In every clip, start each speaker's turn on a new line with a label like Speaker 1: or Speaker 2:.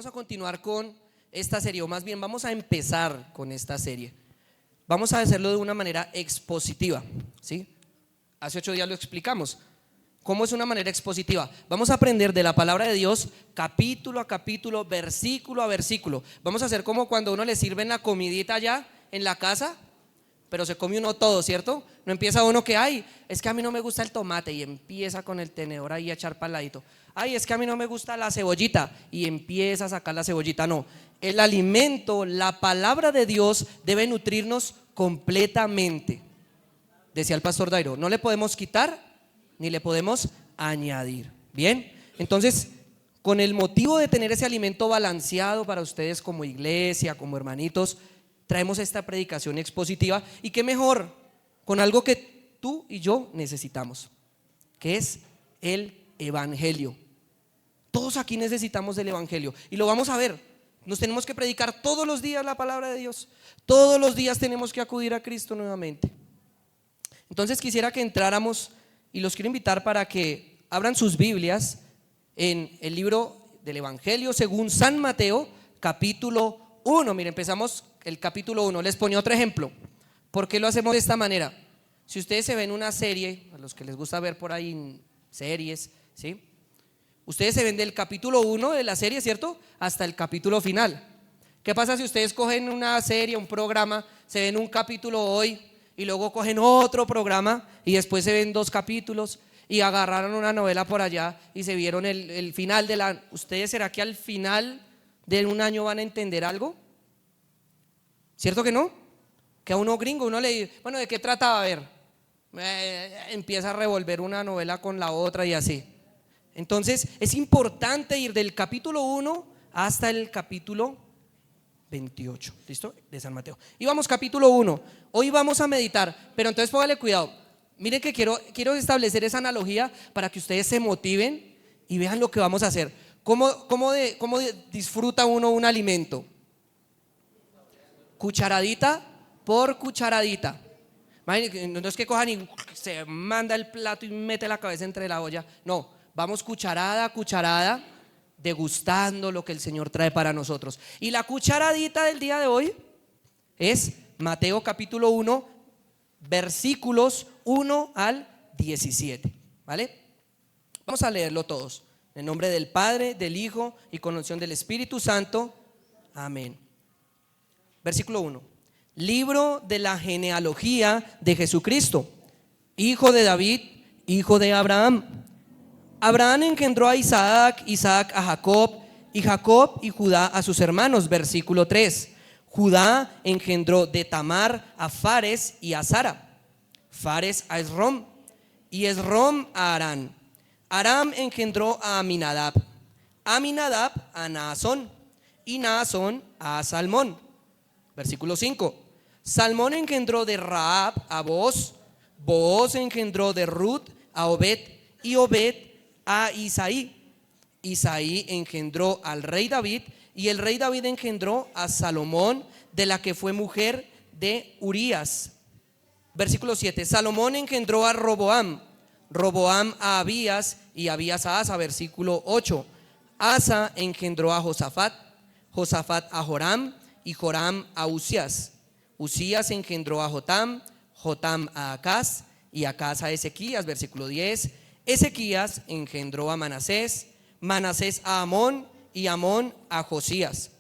Speaker 1: vamos a continuar con esta serie, o más bien vamos a empezar con esta serie. Vamos a hacerlo de una manera expositiva, ¿sí? Hace 8 días lo explicamos. ¿Cómo es una manera expositiva? Vamos a aprender de la palabra de Dios capítulo a capítulo, versículo a versículo. Vamos a hacer como cuando uno le sirven la comidita allá en la casa, pero se come uno todo, ¿cierto? No empieza uno que, ay, es que a mí no me gusta el tomate, y empieza con el tenedor ahí a echar para el ladito. Ay, es que a mí no me gusta la cebollita, y empieza a sacar la cebollita. No, el alimento, la palabra de Dios debe nutrirnos completamente. Decía el pastor Dairo, no le podemos quitar ni le podemos añadir. Bien, entonces, con el motivo de tener ese alimento balanceado para ustedes como iglesia, como hermanitos, traemos esta predicación expositiva. Y qué mejor, con algo que tú y yo necesitamos, que es el evangelio. Todos aquí necesitamos del evangelio y lo vamos a ver. Nos tenemos que predicar todos los días la palabra de Dios. Todos los días tenemos que acudir a Cristo nuevamente. Entonces quisiera que entráramos, y los quiero invitar para que abran sus Biblias en el libro del Evangelio según San Mateo, capítulo 1. Miren, empezamos el capítulo 1. Les ponía otro ejemplo. ¿Por qué lo hacemos de esta manera? Si ustedes se ven una serie, a los que les gusta ver por ahí series, ¿sí? Ustedes se ven del capítulo 1 de la serie, ¿cierto? Hasta el capítulo final. ¿Qué pasa si ustedes cogen una serie, un programa, se ven un capítulo hoy y luego cogen otro programa y después se ven 2 capítulos y agarraron una novela por allá y se vieron el final de la... ¿Ustedes será que al final de un año van a entender algo? ¿Cierto que no? Que a uno gringo, uno le dice, bueno, ¿de qué trataba? A ver, empieza a revolver una novela con la otra y así. Entonces es importante ir del capítulo 1 hasta el capítulo 28, ¿listo? De San Mateo. Y vamos, capítulo 1. Hoy vamos a meditar, pero entonces póngale cuidado. Miren que quiero establecer esa analogía para que ustedes se motiven y vean lo que vamos a hacer. ¿Cómo disfruta uno un alimento? Cucharadita por cucharadita. No es que cojan y se manda el plato y mete la cabeza entre la olla. No, vamos cucharada a cucharada, degustando lo que el Señor trae para nosotros. Y la cucharadita del día de hoy es Mateo capítulo 1, versículos 1 al 17, ¿vale? Vamos a leerlo todos. En nombre del Padre, del Hijo y con unción del Espíritu Santo. Amén. Versículo 1. Libro de la genealogía de Jesucristo, hijo de David, hijo de Abraham. Abraham engendró a Isaac, Isaac a Jacob, y Jacob y Judá a sus hermanos. Versículo 3. Judá engendró de Tamar a Fares y a Zara, Fares a Esrom, y Esrom a Aram. Aram engendró a Aminadab, Aminadab a Naasón, y Naasón a Salmón. Versículo 5. Salmón engendró de Rahab a Booz, Booz engendró de Ruth a Obed, y Obed a Isaí. Isaí engendró al rey David, y el rey David engendró a Salomón, de la que fue mujer de Urías. Versículo 7. Salomón engendró a Roboam, Roboam a Abías, y Abías a Asa. Versículo 8. Asa engendró a Josafat, Josafat a Joram, y Joram a Usías. Usías engendró a Jotam, Jotam a Acaz, y Acaz a Ezequías. Versículo 10. Ezequías engendró a Manasés, Manasés a Amón, y Amón a Josías.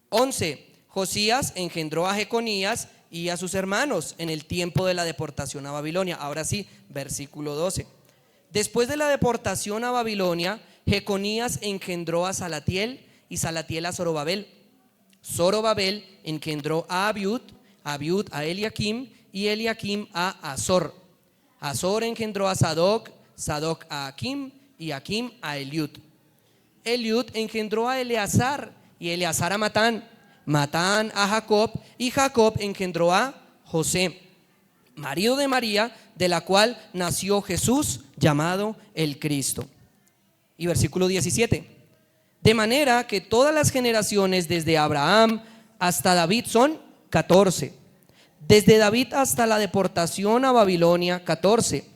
Speaker 1: 11. Josías engendró a Jeconías y a sus hermanos en el tiempo de la deportación a Babilonia. Ahora sí, versículo 12. Después de la deportación a Babilonia, Jeconías engendró a Salatiel, y Salatiel a Zorobabel. Zorobabel engendró a Abiud, Abiud a Eliakim, y Eliakim a Azor. Azor engendró a Sadoc, Sadoc a Akim, y Akim a Eliud. Eliud engendró a Eleazar, y Eleazar a Matán, Matán a Jacob, y Jacob engendró a José, marido de María, de la cual nació Jesús, llamado el Cristo. Y versículo 17. De manera que todas las generaciones desde Abraham hasta David son 14. Desde David hasta la deportación a Babilonia, 14.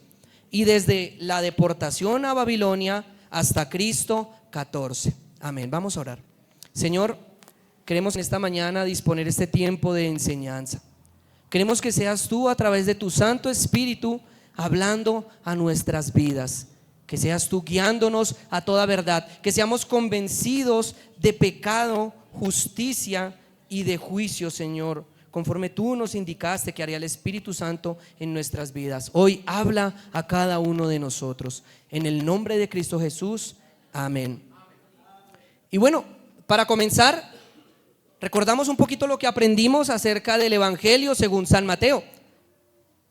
Speaker 1: Y desde la deportación a Babilonia hasta Cristo, 14. Amén. Vamos a orar. Señor, queremos en esta mañana disponer este tiempo de enseñanza. Queremos que seas tú a través de tu Santo Espíritu hablando a nuestras vidas. Que seas tú guiándonos a toda verdad. Que seamos convencidos de pecado, justicia y de juicio, Señor, conforme tú nos indicaste que haría el Espíritu Santo en nuestras vidas. Hoy habla a cada uno de nosotros. En el nombre de Cristo Jesús, amén. Y bueno, para comenzar, recordamos un poquito lo que aprendimos acerca del Evangelio según San Mateo.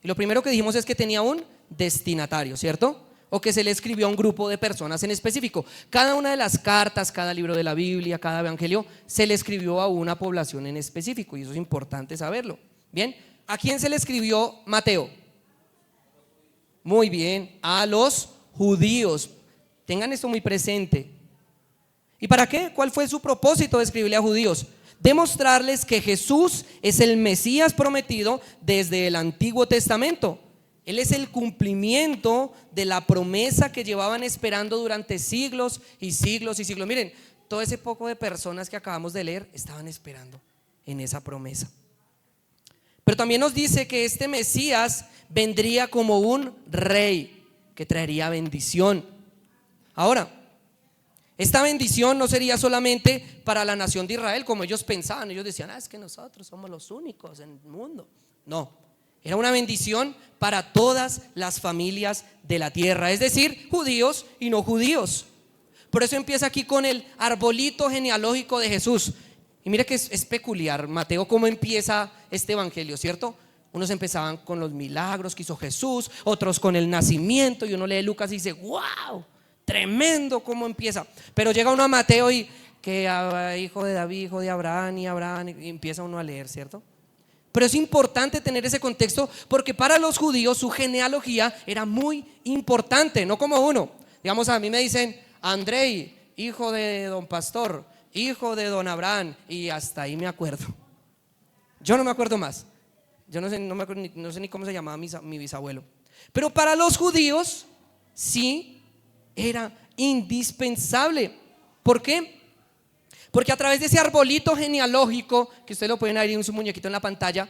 Speaker 1: Y lo primero que dijimos es que tenía un destinatario, ¿cierto? O que se le escribió a un grupo de personas en específico. Cada una de las cartas, cada libro de la Biblia, cada evangelio, se le escribió a una población en específico, y eso es importante saberlo. Bien, ¿a quién se le escribió Mateo? Muy bien, a los judíos. Tengan esto muy presente. ¿Y para qué? ¿Cuál fue su propósito de escribirle a judíos? Demostrarles que Jesús es el Mesías prometido desde el Antiguo Testamento. Él es el cumplimiento de la promesa que llevaban esperando durante siglos y siglos y siglos. Miren, todo ese poco de personas que acabamos de leer estaban esperando en esa promesa. Pero también nos dice que este Mesías vendría como un rey que traería bendición. Ahora, esta bendición no sería solamente para la nación de Israel como ellos pensaban. Ellos decían, es que nosotros somos los únicos en el mundo. No. Era una bendición para todas las familias de la tierra, es decir, judíos y no judíos. Por eso empieza aquí con el arbolito genealógico de Jesús. Y mire que es peculiar, Mateo, cómo empieza este evangelio, ¿cierto? Unos empezaban con los milagros que hizo Jesús, otros con el nacimiento, y uno lee Lucas y dice, wow, tremendo cómo empieza. Pero llega uno a Mateo y que hijo de David, hijo de Abraham, y empieza uno a leer, ¿cierto? Pero es importante tener ese contexto porque para los judíos su genealogía era muy importante, no como uno. Digamos, a mí me dicen Andrei, hijo de don Pastor, hijo de don Abraham, y hasta ahí me acuerdo. Yo no me acuerdo más. Yo no sé ni cómo se llamaba mi bisabuelo. Pero para los judíos sí era indispensable. ¿Por qué? Porque a través de ese arbolito genealógico, que ustedes lo pueden ver en su muñequito en la pantalla,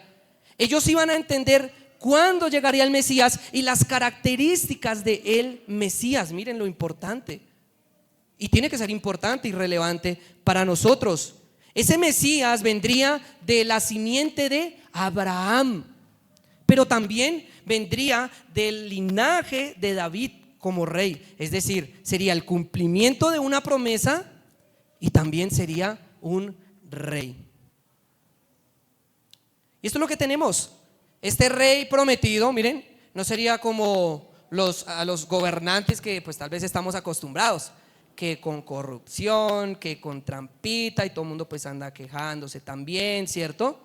Speaker 1: ellos iban a entender cuándo llegaría el Mesías y las características de el Mesías. Miren lo importante. Y tiene que ser importante y relevante para nosotros. Ese Mesías vendría de la simiente de Abraham, pero también vendría del linaje de David como rey. Es decir, sería el cumplimiento de una promesa y también sería un rey. Y esto es lo que tenemos. Este rey prometido, miren, no sería como a los gobernantes que pues tal vez estamos acostumbrados, que con corrupción, que con trampita, y todo el mundo pues anda quejándose también, ¿cierto?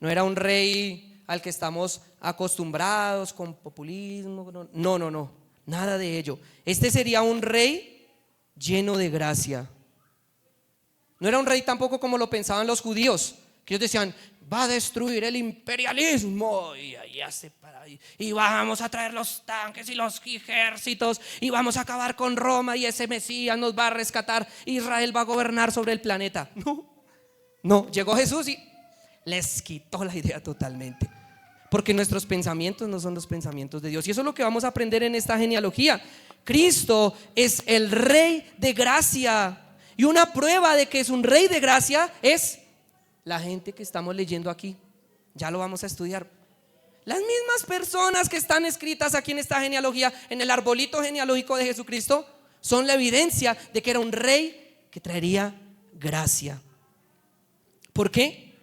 Speaker 1: No era un rey al que estamos acostumbrados con populismo, no, nada de ello. Este sería un rey lleno de gracia. No era un rey tampoco como lo pensaban los judíos, que ellos decían, va a destruir el imperialismo y vamos a traer los tanques y los ejércitos y vamos a acabar con Roma y ese Mesías nos va a rescatar, Israel va a gobernar sobre el planeta. No, llegó Jesús y les quitó la idea totalmente, porque nuestros pensamientos no son los pensamientos de Dios. Y eso es lo que vamos a aprender en esta genealogía. Cristo es el rey de gracia. Y una prueba de que es un rey de gracia es la gente que estamos leyendo aquí. Ya lo vamos a estudiar. Las mismas personas que están escritas aquí en esta genealogía, en el arbolito genealógico de Jesucristo, son la evidencia de que era un rey que traería gracia. ¿Por qué?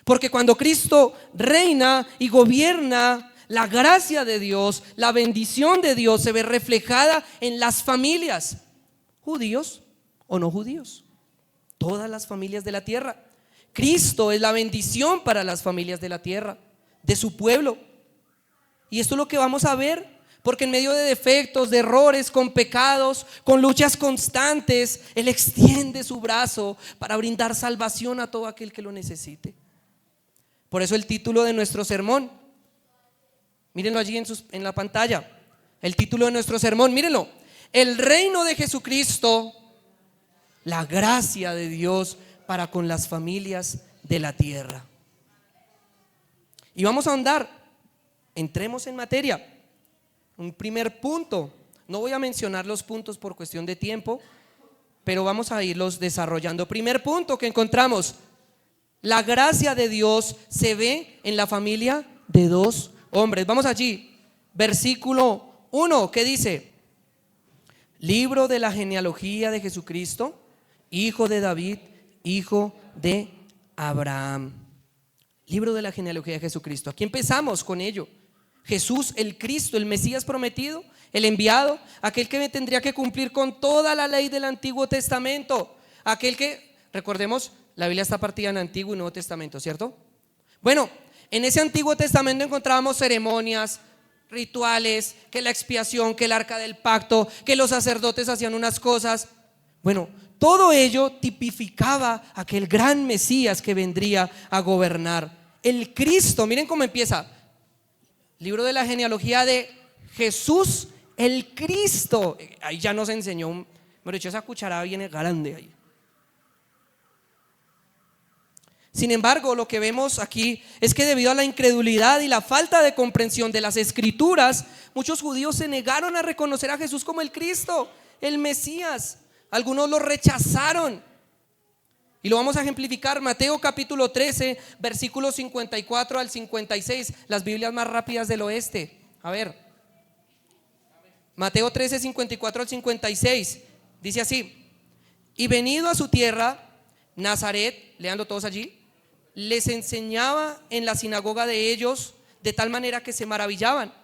Speaker 1: Porque cuando Cristo reina y gobierna, la gracia de Dios, la bendición de Dios se ve reflejada en las familias, judíos o no judíos, todas las familias de la tierra. Cristo es la bendición para las familias de la tierra, de su pueblo. Y esto es lo que vamos a ver, porque en medio de defectos, de errores, con pecados, con luchas constantes, Él extiende su brazo para brindar salvación a todo aquel que lo necesite. Por eso el título de nuestro sermón, mírenlo allí en la pantalla, el título de nuestro sermón, mírenlo: el reino de Jesucristo la gracia de Dios para con las familias de la tierra. Y vamos a andar, entremos en materia. Un primer punto, no voy a mencionar los puntos por cuestión de tiempo, pero vamos a irlos desarrollando. Primer punto que encontramos: la gracia de Dios se ve en la familia de dos hombres. Vamos allí, versículo 1, ¿qué dice? Libro de la genealogía de Jesucristo, hijo de David, hijo de Abraham. Libro de la genealogía de Jesucristo. Aquí empezamos con ello. Jesús, el Cristo, el Mesías prometido, el enviado, aquel que tendría que cumplir con toda la ley del Antiguo Testamento, aquel que, recordemos, la Biblia está partida en Antiguo y Nuevo Testamento, ¿cierto? Bueno, en ese Antiguo Testamento encontrábamos ceremonias, rituales, que la expiación, que el arca del pacto, que los sacerdotes hacían unas cosas. Bueno, todo ello tipificaba aquel gran Mesías que vendría a gobernar. El Cristo, miren cómo empieza. Libro de la genealogía de Jesús, el Cristo. Ahí ya nos enseñó, me dicho, esa cucharada viene grande ahí. Sin embargo, lo que vemos aquí es que debido a la incredulidad y la falta de comprensión de las Escrituras, muchos judíos se negaron a reconocer a Jesús como el Cristo, el Mesías. Algunos lo rechazaron. Y lo vamos a ejemplificar. Mateo capítulo 13, versículos 54 al 56, las Biblias más rápidas del oeste. A ver, Mateo 13, 54 al 56, dice así: y venido a su tierra, Nazaret, leando todos allí, les enseñaba en la sinagoga de ellos, de tal manera que se maravillaban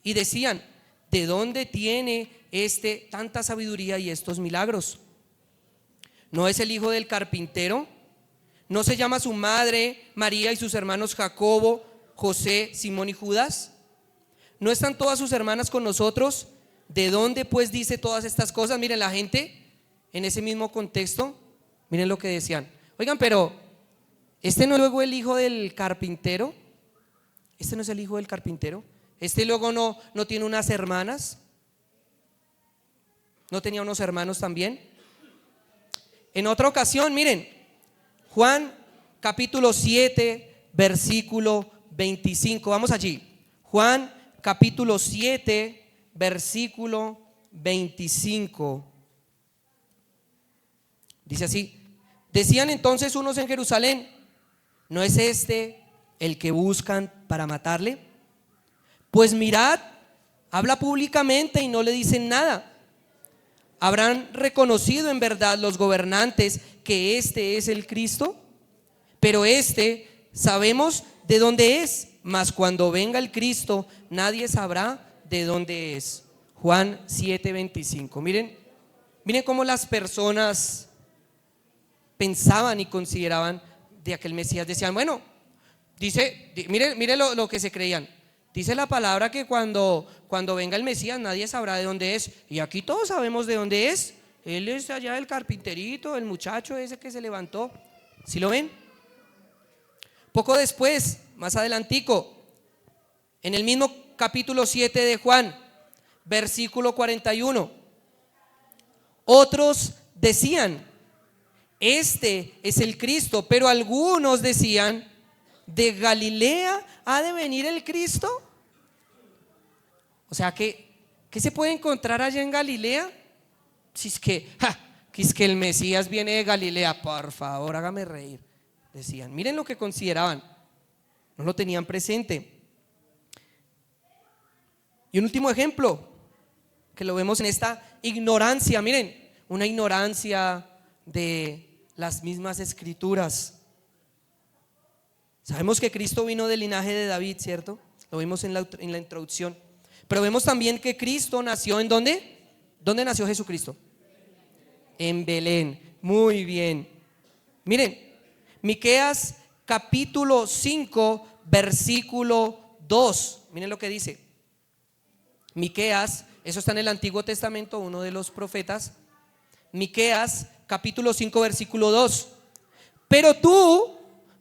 Speaker 1: y decían: ¿de dónde tiene tanta sabiduría y estos milagros? ¿No es el hijo del carpintero? ¿No se llama su madre María y sus hermanos Jacobo, José, Simón y Judas? ¿No están todas sus hermanas con nosotros? ¿De dónde pues dice todas estas cosas? Miren, la gente en ese mismo contexto, miren lo que decían: oigan, pero ¿este no es luego el hijo del carpintero? ¿Este no es el hijo del carpintero? ¿Este luego no tiene unas hermanas? ¿No tenía unos hermanos también? En otra ocasión, miren, Juan capítulo 7, versículo 25. Vamos allí. Juan capítulo 7, versículo 25. Dice así: decían entonces unos en Jerusalén: ¿no es este el que buscan para matarle? Pues mirad, habla públicamente y no le dicen nada. ¿Habrán reconocido en verdad los gobernantes que este es el Cristo? Pero sabemos de dónde es, mas cuando venga el Cristo nadie sabrá de dónde es. Juan 7:25. Miren cómo las personas pensaban y consideraban de aquel Mesías. Decían, bueno, mire lo que se creían. Dice la palabra que cuando venga el Mesías nadie sabrá de dónde es. Y aquí todos sabemos de dónde es. Él es allá el carpinterito, el muchacho ese que se levantó. ¿Sí lo ven? Poco después, más adelantico, en el mismo capítulo 7 de Juan, versículo 41, otros decían: este es el Cristo. Pero algunos decían: ¿de Galilea ha de venir el Cristo? O sea, ¿qué se puede encontrar allá en Galilea? Si es que el Mesías viene de Galilea, por favor, hágame reír. Decían, miren lo que consideraban, no lo tenían presente. Y un último ejemplo, que lo vemos en esta ignorancia, miren, una ignorancia de las mismas Escrituras. Sabemos que Cristo vino del linaje de David, ¿cierto? Lo vimos en la introducción. Pero vemos también que Cristo nació ¿en dónde? ¿Dónde nació Jesucristo? En Belén. Muy bien. Miren, Miqueas capítulo 5, versículo 2. Miren lo que dice. Miqueas, eso está en el Antiguo Testamento, uno de los profetas. Miqueas capítulo 5, versículo 2. Pero tú,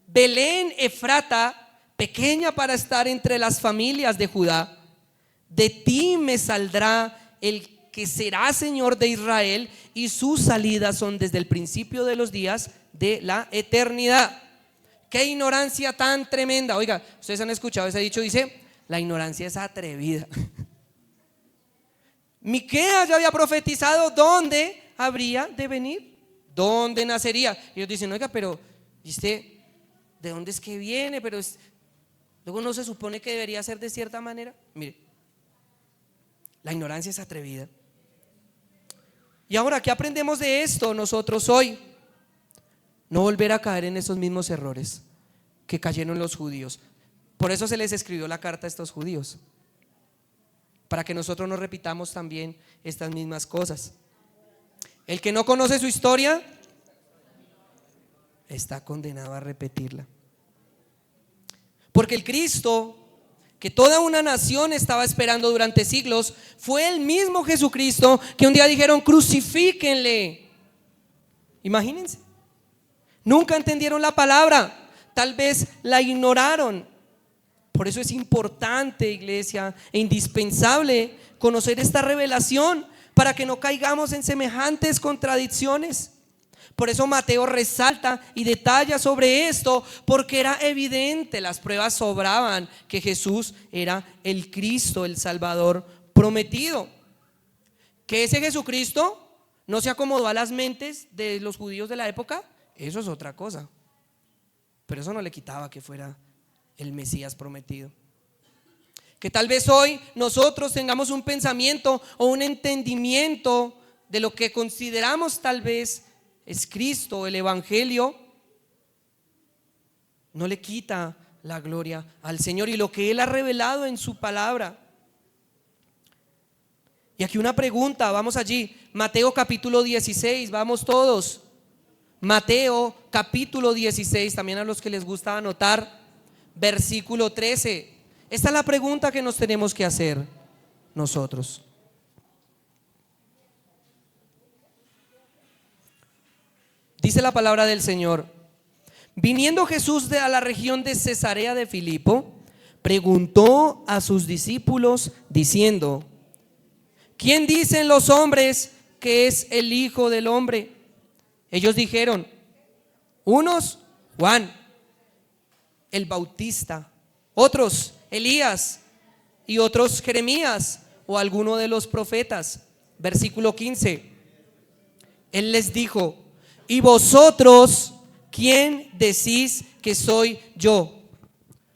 Speaker 1: Belén Efrata, pequeña para estar entre las familias de Judá, de ti me saldrá el que será Señor de Israel y sus salidas son desde el principio de los días de la eternidad. Qué ignorancia tan tremenda. Oiga, ustedes han escuchado ese dicho, dice, la ignorancia es atrevida. Miqueas ya había profetizado dónde habría de venir, dónde nacería. Y ellos dicen, oiga, pero ¿viste de dónde es que viene? Pero luego no se supone que debería ser de cierta manera. Mire, la ignorancia es atrevida. Y ahora, ¿qué aprendemos de esto nosotros hoy? No volver a caer en esos mismos errores que cayeron los judíos. Por eso se les escribió la carta a estos judíos, para que nosotros no repitamos también estas mismas cosas. El que no conoce su historia está condenado a repetirla. Porque el Cristo que toda una nación estaba esperando durante siglos fue el mismo Jesucristo que un día dijeron crucifíquenle. Imagínense. Nunca entendieron la palabra, tal vez la ignoraron. Por eso es importante, iglesia, e indispensable conocer esta revelación para que no caigamos en semejantes contradicciones. Por eso Mateo resalta y detalla sobre esto, porque era evidente, las pruebas sobraban, que Jesús era el Cristo, el Salvador prometido. Que ese Jesucristo no se acomodó a las mentes de los judíos de la época, eso es otra cosa. Pero eso no le quitaba que fuera el Mesías prometido. Que tal vez hoy nosotros tengamos un pensamiento o un entendimiento de lo que consideramos tal vez es Cristo, el Evangelio, no le quita la gloria al Señor y lo que Él ha revelado en su palabra. Y aquí una pregunta, vamos allí, Mateo capítulo 16, vamos todos. Mateo capítulo 16, también a los que les gusta anotar, versículo 13. Esta es la pregunta que nos tenemos que hacer nosotros. Dice la palabra del Señor: viniendo Jesús a la región de Cesarea de Filipo, preguntó a sus discípulos diciendo: ¿quién dicen los hombres que es el Hijo del Hombre? Ellos dijeron, unos Juan el Bautista, otros Elías y otros Jeremías o alguno de los profetas. Versículo 15. Él les dijo: ¿y vosotros quién decís que soy yo?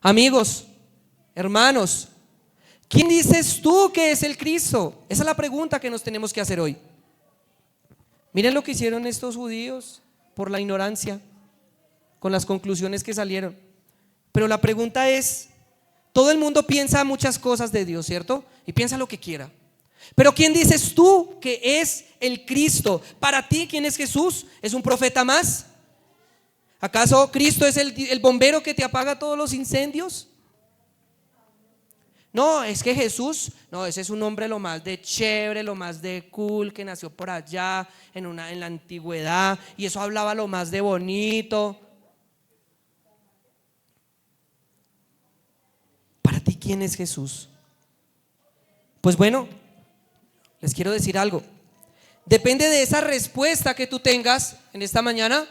Speaker 1: Amigos, hermanos, ¿quién dices tú que es el Cristo? Esa es la pregunta que nos tenemos que hacer hoy. Miren lo que hicieron estos judíos por la ignorancia, con las conclusiones que salieron. Pero la pregunta es, todo el mundo piensa muchas cosas de Dios, ¿cierto? Y piensa lo que quiera. Pero ¿quién dices tú que es el Cristo? Para ti, ¿quién es Jesús? ¿Es un profeta más? ¿Acaso Cristo es el bombero que te apaga todos los incendios? No, es que Jesús, no, ese es un hombre lo más de chévere, lo más de cool, que nació por allá en la antigüedad, y eso hablaba lo más de bonito. Para ti, ¿quién es Jesús? Pues bueno, les quiero decir algo. Depende de esa respuesta que tú tengas en esta mañana,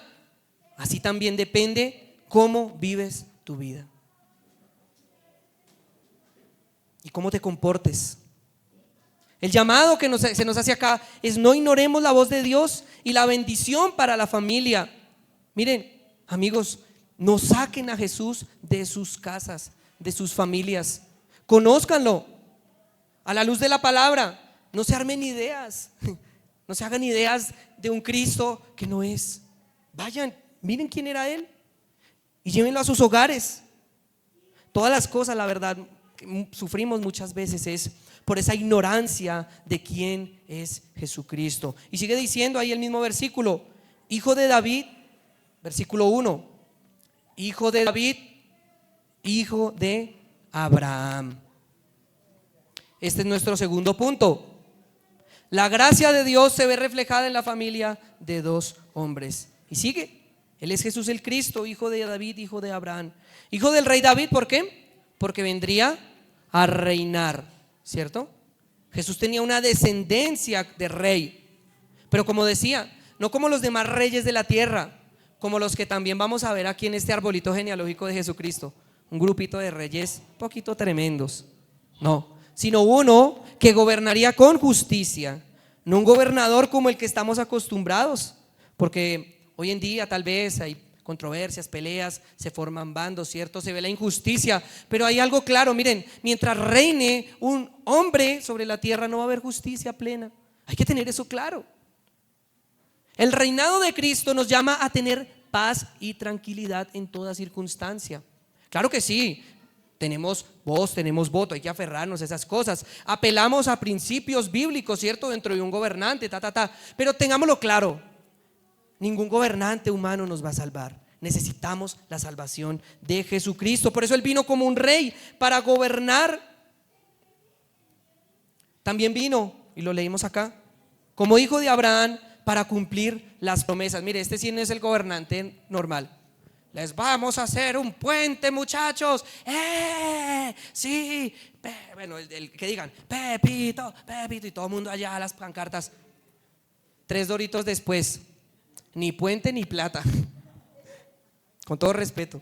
Speaker 1: así también depende cómo vives tu vida y cómo te comportes. El llamado que se nos hace acá es: no ignoremos la voz de Dios y la bendición para la familia. Miren, amigos, no saquen a Jesús de sus casas, de sus familias. Conózcanlo a la luz de la palabra. No se armen ideas, no se hagan ideas de un Cristo que no es. Vayan, miren quién era Él y llévenlo a sus hogares. Todas las cosas, la verdad, que sufrimos muchas veces es por esa ignorancia de quién es Jesucristo. Y sigue diciendo ahí el mismo versículo: hijo de David, versículo 1, hijo de David, hijo de Abraham. Este es nuestro segundo punto. La gracia de Dios se ve reflejada en la familia de dos hombres. Y sigue: Él es Jesús el Cristo, hijo de David, hijo de Abraham, hijo del rey David. ¿Por qué? Porque vendría a reinar, ¿cierto? Jesús tenía una descendencia de rey, pero como decía, no como los demás reyes de la tierra, como los que también vamos a ver aquí en este arbolito genealógico de Jesucristo, un grupito de reyes poquito tremendos, no, sino uno que gobernaría con justicia, no un gobernador como el que estamos acostumbrados, porque hoy en día tal vez hay controversias, peleas, se forman bandos, ¿cierto? Se ve la injusticia, pero hay algo claro, miren, mientras reine un hombre sobre la tierra no va a haber justicia plena. Hay que tener eso claro. El reinado de Cristo nos llama a tener paz y tranquilidad en toda circunstancia. Claro que sí, tenemos voz, tenemos voto, hay que aferrarnos a esas cosas. Apelamos a principios bíblicos, ¿cierto? Dentro de un gobernante, pero tengámoslo claro. Ningún gobernante humano nos va a salvar. Necesitamos la salvación de Jesucristo. Por eso Él vino como un rey para gobernar. También vino, y lo leímos acá, como hijo de Abraham para cumplir las promesas. Mire, este sí no es el gobernante normal. Les vamos a hacer un puente, muchachos. Sí. Bueno, el que digan Pepito, Pepito, y todo el mundo allá a las pancartas. 3 doritos después. Ni puente ni plata. Con todo respeto.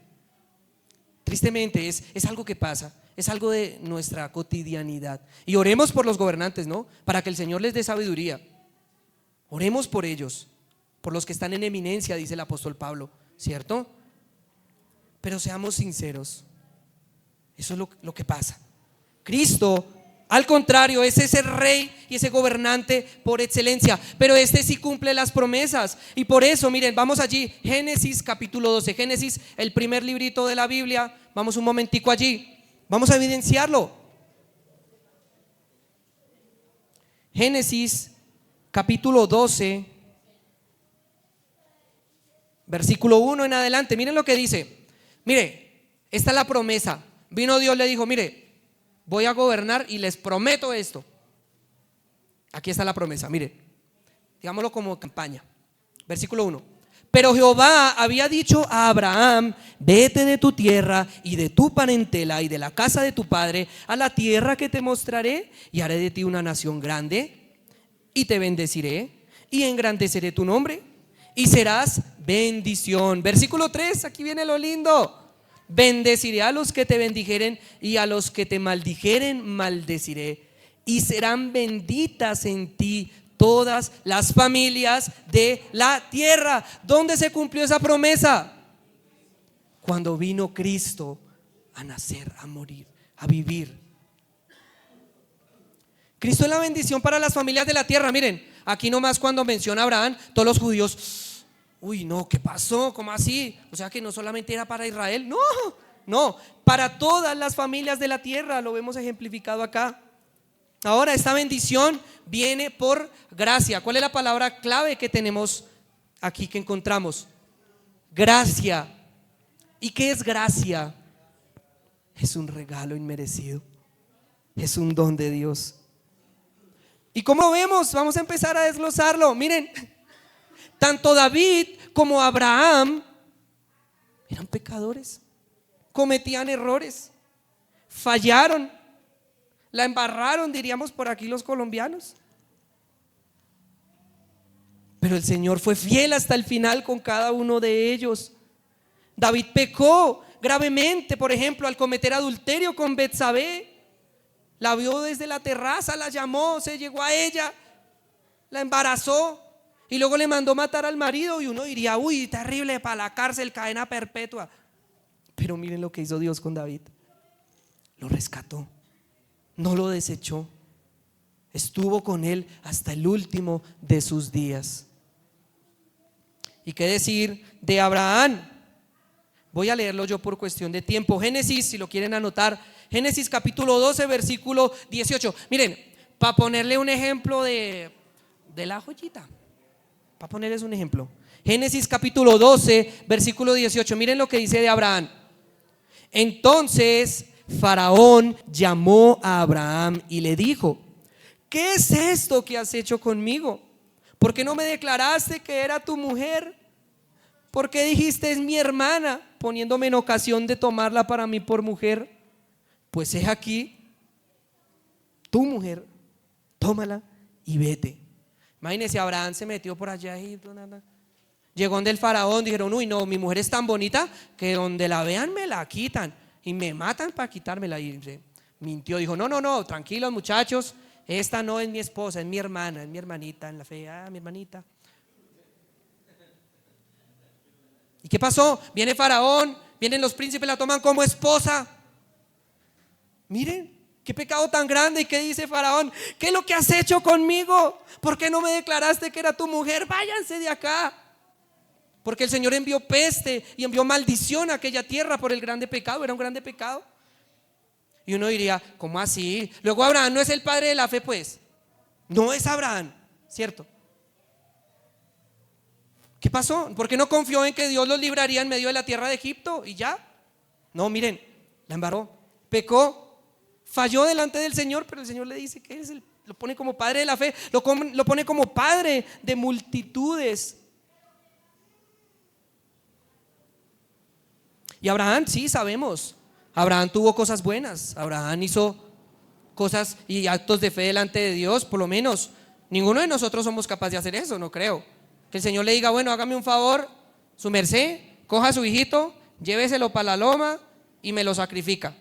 Speaker 1: Tristemente es algo que pasa, es algo de nuestra cotidianidad. Y oremos por los gobernantes, ¿no? Para que el Señor les dé sabiduría. Oremos por ellos, por los que están en eminencia, dice el apóstol Pablo, ¿cierto? Pero seamos sinceros, eso es lo que pasa. Cristo, al contrario, es ese rey y ese gobernante por excelencia, pero este sí cumple las promesas. Y por eso, miren, vamos allí, Génesis capítulo 12, Génesis, el primer librito de la Biblia. Vamos un momentico allí, vamos a evidenciarlo. Génesis capítulo 12, versículo 1 en adelante. Miren lo que dice. Mire, esta es la promesa. Vino Dios, le dijo, mire, voy a gobernar y les prometo esto. Aquí está la promesa, mire, digámoslo como campaña. Versículo 1. Pero Jehová había dicho a Abraham: vete de tu tierra y de tu parentela y de la casa de tu padre a la tierra que te mostraré, y haré de ti una nación grande, y te bendeciré y engrandeceré tu nombre, y serás bendición. Versículo 3, aquí viene lo lindo. Bendeciré a los que te bendijeren, y a los que te maldijeren maldeciré, y serán benditas en ti todas las familias de la tierra. ¿Dónde se cumplió esa promesa? Cuando vino Cristo a nacer, a morir, a vivir. Cristo es la bendición para las familias de la tierra. Miren, aquí nomás cuando menciona a Abraham, todos los judíos: uy, no, ¿qué pasó? ¿Cómo así? O sea que no solamente era para Israel. No, para todas las familias de la tierra. Lo vemos ejemplificado acá. Ahora, esta bendición viene por gracia. ¿Cuál es la palabra clave que tenemos aquí, que encontramos? Gracia. ¿Y qué es gracia? Es un regalo inmerecido. Es un don de Dios. ¿Y cómo vemos? Vamos a empezar a desglosarlo. Miren, tanto David como Abraham eran pecadores, cometían errores, fallaron, la embarraron, diríamos por aquí los colombianos. Pero el Señor fue fiel hasta el final con cada uno de ellos. David pecó gravemente, por ejemplo, al cometer adulterio con Betsabé. La vio desde la terraza, la llamó, se llegó a ella, la embarazó. Y luego le mandó matar al marido, y uno diría: uy, terrible, para la cárcel, cadena perpetua. Pero miren lo que hizo Dios con David. Lo rescató, no lo desechó, estuvo con él hasta el último de sus días. ¿Y qué decir de Abraham? Voy a leerlo yo por cuestión de tiempo. Génesis, si lo quieren anotar, Génesis capítulo 12, versículo 18. Miren, para ponerle un ejemplo de la joyita, para ponerles un ejemplo, Génesis capítulo 12, versículo 18. Miren lo que dice de Abraham. Entonces Faraón llamó a Abraham y le dijo: ¿qué es esto que has hecho conmigo? ¿Por qué no me declaraste que era tu mujer? ¿Por qué dijiste: es mi hermana, poniéndome en ocasión de tomarla para mí por mujer? Pues he aquí tu mujer. tómala y vete. Imagínense, Abraham se metió por allá a Egipto, llegó donde el faraón, dijeron, uy no, mi mujer es tan bonita que donde la vean me la quitan y me matan para quitármela. Y se mintió, dijo, no, no, no, tranquilos muchachos, esta no es mi esposa, es mi hermana, es mi hermanita en la fe, mi hermanita. ¿Y qué pasó? Viene faraón, vienen los príncipes, la toman como esposa. Miren, qué pecado tan grande. ¿Y qué dice faraón? ¿Qué es lo que has hecho conmigo? ¿Por qué no me declaraste que era tu mujer? Váyanse de acá. Porque el Señor envió peste y envió maldición a aquella tierra por el grande pecado. Era un grande pecado. Y uno diría, ¿cómo así? Luego Abraham no es el padre de la fe, pues. No es Abraham, ¿cierto? ¿Qué pasó? ¿Por qué no confió en que Dios los libraría en medio de la tierra de Egipto y ya? No, miren, la embarró, pecó, falló delante del Señor, pero el Señor le dice que lo pone como padre de la fe, lo pone como padre de multitudes. Y Abraham, sí, sabemos, Abraham tuvo cosas buenas, Abraham hizo cosas y actos de fe delante de Dios, por lo menos. Ninguno de nosotros somos capaces de hacer eso, no creo. Que el Señor le diga, bueno, hágame un favor, su merced, coja a su hijito, lléveselo para la loma y me lo sacrifica.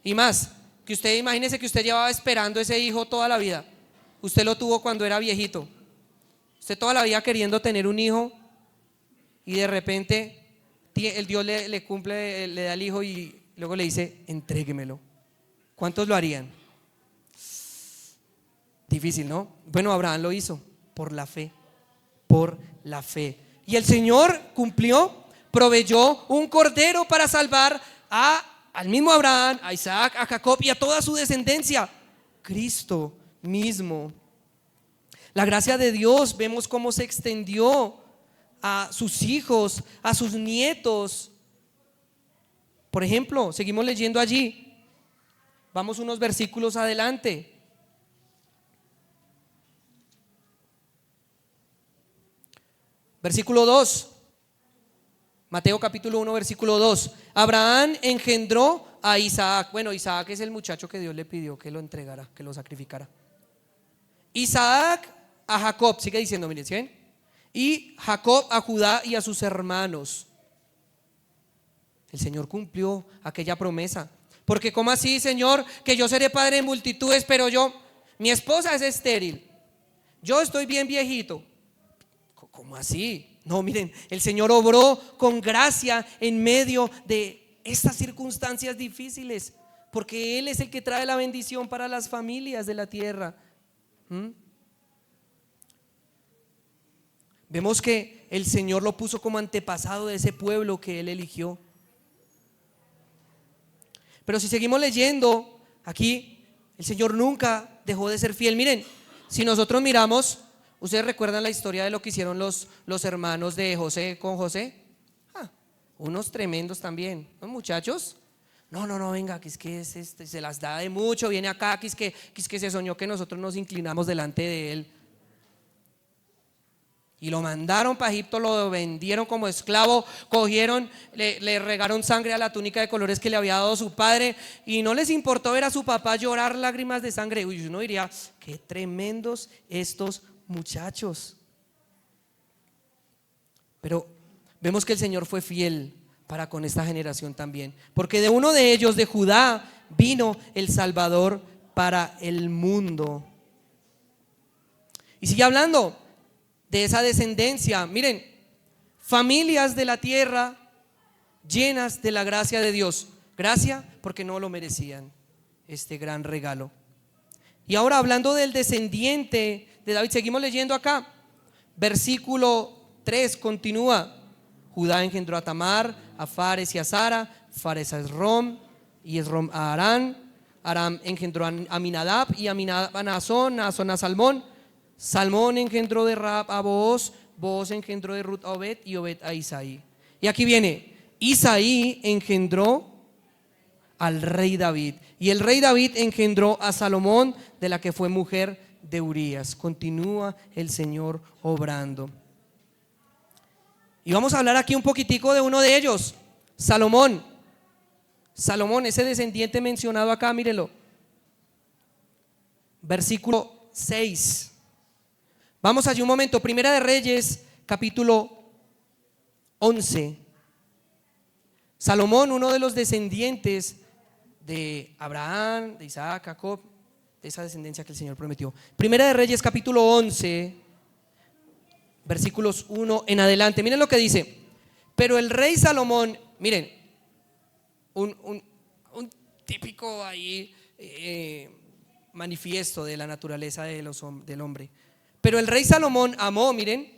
Speaker 1: Y más, que usted imagínese que usted llevaba esperando ese hijo toda la vida. Usted lo tuvo cuando era viejito. Usted toda la vida queriendo tener un hijo y de repente el Dios le cumple, le da el hijo y luego le dice, entréguemelo. ¿Cuántos lo harían? Difícil, ¿no? Bueno, Abraham lo hizo por la fe, por la fe. Y el Señor cumplió, proveyó un cordero para salvar al mismo Abraham, a Isaac, a Jacob y a toda su descendencia, Cristo mismo. La gracia de Dios, vemos cómo se extendió a sus hijos, a sus nietos. Por ejemplo, seguimos leyendo allí, vamos unos versículos adelante. Versículo 2, Mateo capítulo 1 versículo 2. Abraham engendró a Isaac. Bueno, Isaac es el muchacho que Dios le pidió que lo entregara, que lo sacrificara. Isaac a Jacob, sigue diciendo, miren, ¿sí ven? Y Jacob a Judá y a sus hermanos. El Señor cumplió aquella promesa. Porque ¿cómo así, Señor? Que yo seré padre de multitudes, pero mi esposa es estéril, yo estoy bien viejito. ¿Cómo así? No, miren, el Señor obró con gracia en medio de estas circunstancias difíciles, porque Él es el que trae la bendición para las familias de la tierra. Vemos que el Señor lo puso como antepasado de ese pueblo que Él eligió. Pero si seguimos leyendo aquí, el Señor nunca dejó de ser fiel. Miren, si nosotros miramos, ¿ustedes recuerdan la historia de lo que hicieron los hermanos de José con José? Unos tremendos también, ¿no, muchachos? No, venga, que es que se las da de mucho, viene acá, que es que se soñó que nosotros nos inclinamos delante de él. Y lo mandaron para Egipto, lo vendieron como esclavo, cogieron, le regaron sangre a la túnica de colores que le había dado su padre y no les importó ver a su papá llorar lágrimas de sangre. Uy, uno diría, qué tremendos estos muchachos. Pero vemos que el Señor fue fiel para con esta generación también, porque de uno de ellos, de Judá, vino el Salvador para el mundo. Y sigue hablando de esa descendencia. Miren, familias de la tierra llenas de la gracia de Dios. Gracia porque no lo merecían, este gran regalo. Y ahora hablando del descendiente de David, seguimos leyendo acá. Versículo 3 continúa. Judá engendró a Tamar, a Fares y a Zara, Fares a Esrom y Esrom a Aram. Aram engendró a Aminadab y Aminadab a Naasón, Naasón a Salmón. Salmón engendró de Rahab a Booz, Booz engendró de Ruth a Obed y Obed a Isaí. Y aquí viene, Isaí engendró al rey David y el rey David engendró a Salomón, de la que fue mujer de Urías. Continúa el Señor obrando. Y vamos a hablar aquí un poquitico de uno de ellos, Salomón. Salomón, ese descendiente mencionado acá, mírenlo. versículo 6. Vamos allí un momento. Primera de Reyes, capítulo 11. Salomón, uno de los descendientes de Abraham, de Isaac, Jacob, de esa descendencia que el Señor prometió. Primera de Reyes, capítulo 11, versículos 1 en adelante. Miren lo que dice. Pero el rey Salomón, miren, un típico ahí manifiesto de la naturaleza del hombre. Pero el rey Salomón amó, miren,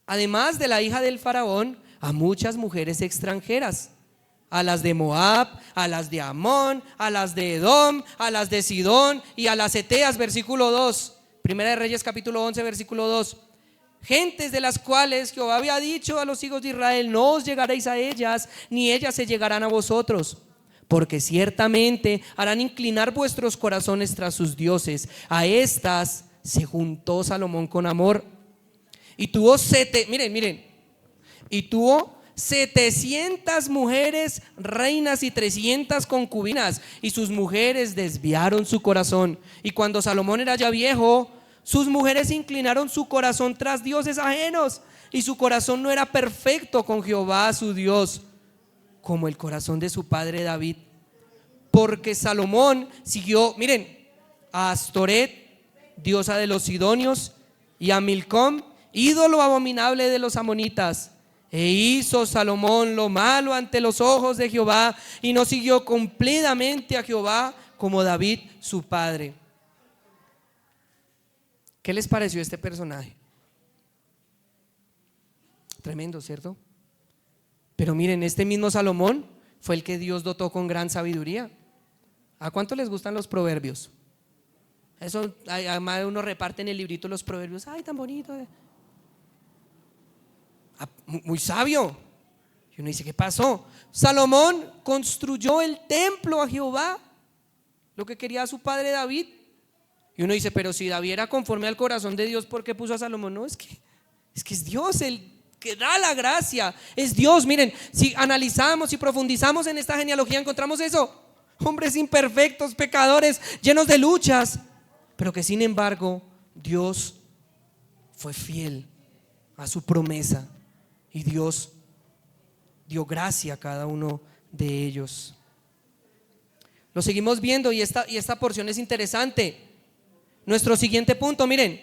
Speaker 1: además de la hija del faraón, a muchas mujeres extranjeras, a las de Moab, a las de Amón, a las de Edom, a las de Sidón y a las Eteas, versículo 2. Primera de Reyes capítulo 11, versículo 2. Gentes de las cuales Jehová había dicho a los hijos de Israel: no os llegaréis a ellas, ni ellas se llegarán a vosotros, porque ciertamente harán inclinar vuestros corazones tras sus dioses. A estas se juntó Salomón con amor, y tuvo y tuvo 700 mujeres reinas y 300 concubinas, y sus mujeres desviaron su corazón. Y cuando Salomón era ya viejo, sus mujeres inclinaron su corazón tras dioses ajenos, y su corazón no era perfecto con Jehová su Dios, como el corazón de su padre David. Porque Salomón siguió, a Astoret, diosa de los sidonios, y a Milcom, ídolo abominable de los amonitas. E hizo Salomón lo malo ante los ojos de Jehová, y no siguió completamente a Jehová como David su padre. ¿Qué les pareció este personaje? Tremendo, ¿cierto? Pero miren, este mismo Salomón fue el que Dios dotó con gran sabiduría. ¿A cuánto les gustan los proverbios? Eso, además uno reparte en el librito los proverbios. Ay, tan bonito. Muy sabio. Y uno dice, ¿qué pasó? Salomón construyó el templo a Jehová, lo que quería su padre David. Y uno dice, pero si David era conforme al corazón de Dios, ¿por qué puso a Salomón? No, es que es Dios el que da la gracia. Es Dios. Miren, si analizamos y profundizamos en esta genealogía, encontramos eso. Hombres imperfectos, pecadores, llenos de luchas, pero que sin embargo Dios fue fiel a su promesa, y Dios dio gracia a cada uno de ellos. Lo seguimos viendo, y esta porción es interesante. Nuestro siguiente punto, miren,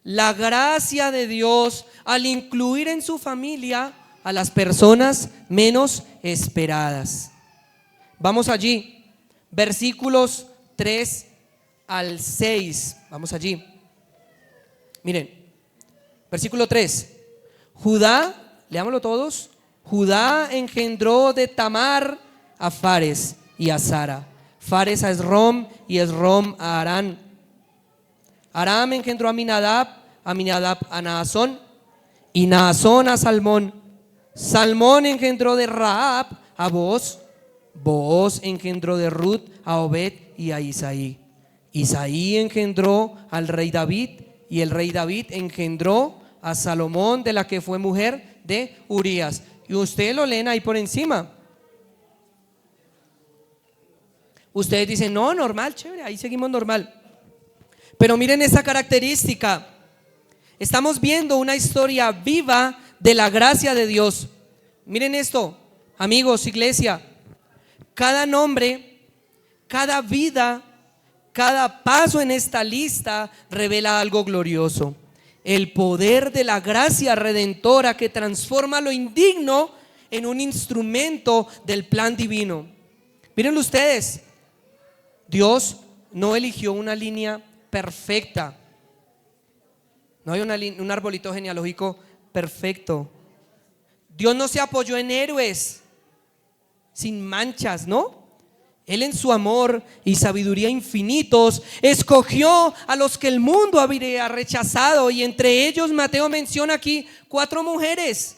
Speaker 1: la gracia de Dios al incluir en su familia a las personas menos esperadas. Vamos allí, versículos 3 al 6. Vamos allí. Miren, versículo 3. Judá, leámoslo todos. Judá engendró de Tamar a Fares y a Zara, Fares a Esrom y Esrom a Arán. Aram engendró a Aminadab a Naasón, y Naasón a Salmón. Salmón engendró de Rahab a Booz. Booz engendró de Ruth a Obed y a Isaí. Isaí engendró al rey David, y el rey David engendró a Salomón, de la que fue mujer de Urías. Y ustedes lo leen ahí por encima. Ustedes dicen, no, normal, chévere, ahí seguimos normal. Pero miren esta característica. Estamos viendo una historia viva de la gracia de Dios. Miren esto, amigos, iglesia. Cada nombre, cada vida, cada paso en esta lista revela algo glorioso. El poder de la gracia redentora que transforma lo indigno en un instrumento del plan divino. Mírenlo ustedes. Dios no eligió una línea perfecta. No hay un arbolito genealógico perfecto. Dios no se apoyó en héroes sin manchas, ¿no? Él, en su amor y sabiduría infinitos, escogió a los que el mundo habría rechazado, y entre ellos Mateo menciona aquí 4 mujeres,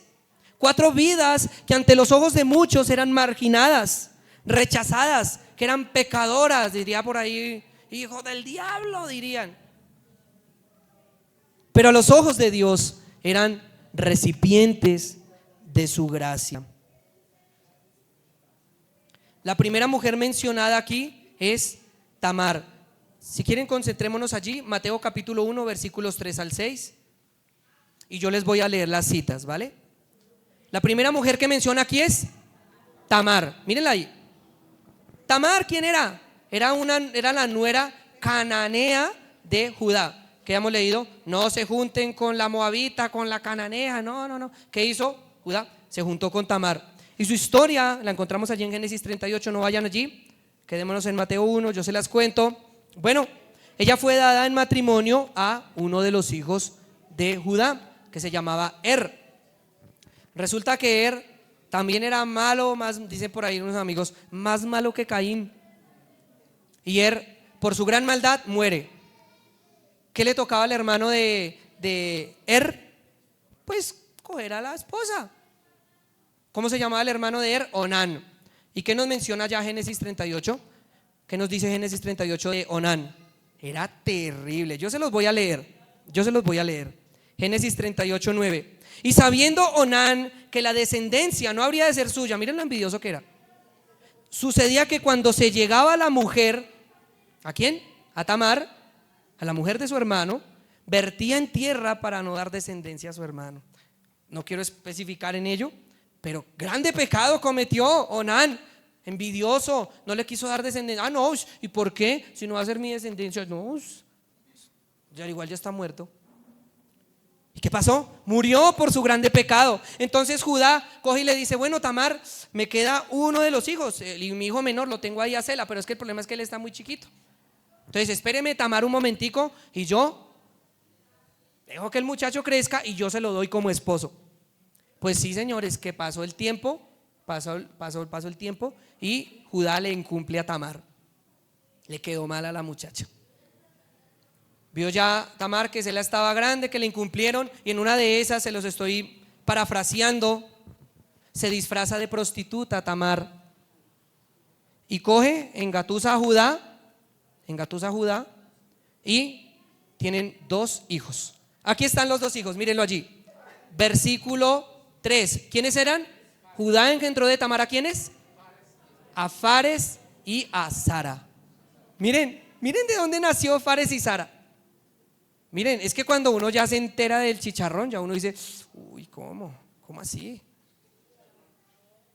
Speaker 1: 4 vidas que ante los ojos de muchos eran marginadas, rechazadas, que eran pecadoras, diría por ahí, hijo del diablo, dirían. Pero a los ojos de Dios eran recipientes de su gracia. La primera mujer mencionada aquí es Tamar. Si quieren, concentrémonos allí, Mateo capítulo 1, versículos 3 al 6. Y yo les voy a leer las citas, ¿vale? La primera mujer que menciona aquí es Tamar. Mírenla ahí. Tamar, ¿quién era? Era la nuera cananea de Judá. Que hemos leído, no se junten con la moabita, con la cananea, no. ¿Qué hizo Judá? Se juntó con Tamar. Y su historia la encontramos allí en Génesis 38, no vayan allí, quedémonos en Mateo 1, yo se las cuento. Bueno, ella fue dada en matrimonio a uno de los hijos de Judá, que se llamaba Resulta que también era malo, más, dicen por ahí unos amigos, más malo que Caín. Y por su gran maldad, muere. ¿Qué le tocaba al hermano de Pues coger a la esposa. ¿Cómo se llamaba el hermano de Onán. ¿Y qué nos menciona ya Génesis 38? ¿Qué nos dice Génesis 38 de Onán? Era terrible. Yo se los voy a leer. Génesis 38, 9. Y sabiendo Onán que la descendencia no habría de ser suya, miren lo envidioso que era. Sucedía que cuando se llegaba a la mujer, ¿a quién? A Tamar, a la mujer de su hermano, vertía en tierra para no dar descendencia a su hermano. No quiero especificar en ello, pero grande pecado cometió Onán, envidioso, no le quiso dar descendencia. No, ¿y por qué? Si no va a ser mi descendencia, no, ya igual ya está muerto. ¿Y qué pasó? Murió por su grande pecado. Entonces Judá coge y le dice, bueno, Tamar, me queda uno de los hijos, y mi hijo menor lo tengo ahí a Sela, pero es que el problema es que él está muy chiquito. Entonces espéreme, Tamar, un momentico, y yo dejo que el muchacho crezca y yo se lo doy como esposo. Pues sí, señores, que pasó el tiempo, pasó el tiempo, y Judá le incumple a Tamar. Le quedó mal a la muchacha. Vio ya Tamar que Sela estaba grande, que le incumplieron, y en una de esas, se los estoy parafraseando, se disfraza de prostituta Tamar y coge, engatusa a Judá, y tienen 2 hijos. Aquí están los 2 hijos, mírenlo allí. Versículo 3. ¿Quiénes eran? Judá engendró de Tamar, ¿a quiénes? A Fares y a Zara. Miren de dónde nació Fares y Zara. Miren, es que cuando uno ya se entera del chicharrón, ya uno dice, uy, ¿cómo así?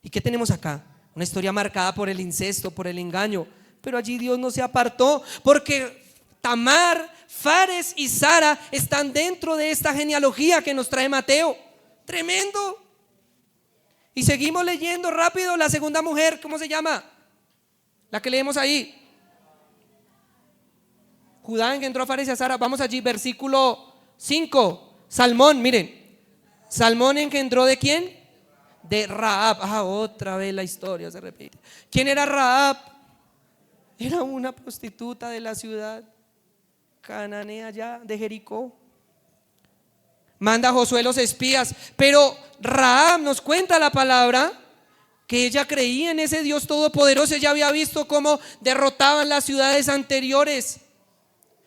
Speaker 1: ¿Y qué tenemos acá? Una historia marcada por el incesto, por el engaño. Pero allí Dios no se apartó, porque Tamar, Fares y Zara están dentro de esta genealogía que nos trae Mateo. Tremendo. Y seguimos leyendo rápido. La segunda mujer, ¿cómo se llama? La que leemos ahí. Judá engendró a Fares y a Zara. Vamos allí, versículo 5. Salmón, miren. Salmón engendró ¿de quién? De Rahab. Otra vez la historia se repite. ¿Quién era Rahab? Era una prostituta de la ciudad cananea ya de Jericó. Manda a Josué los espías, pero Rahab nos cuenta la palabra que ella creía en ese Dios todopoderoso. Ella había visto cómo derrotaban las ciudades anteriores.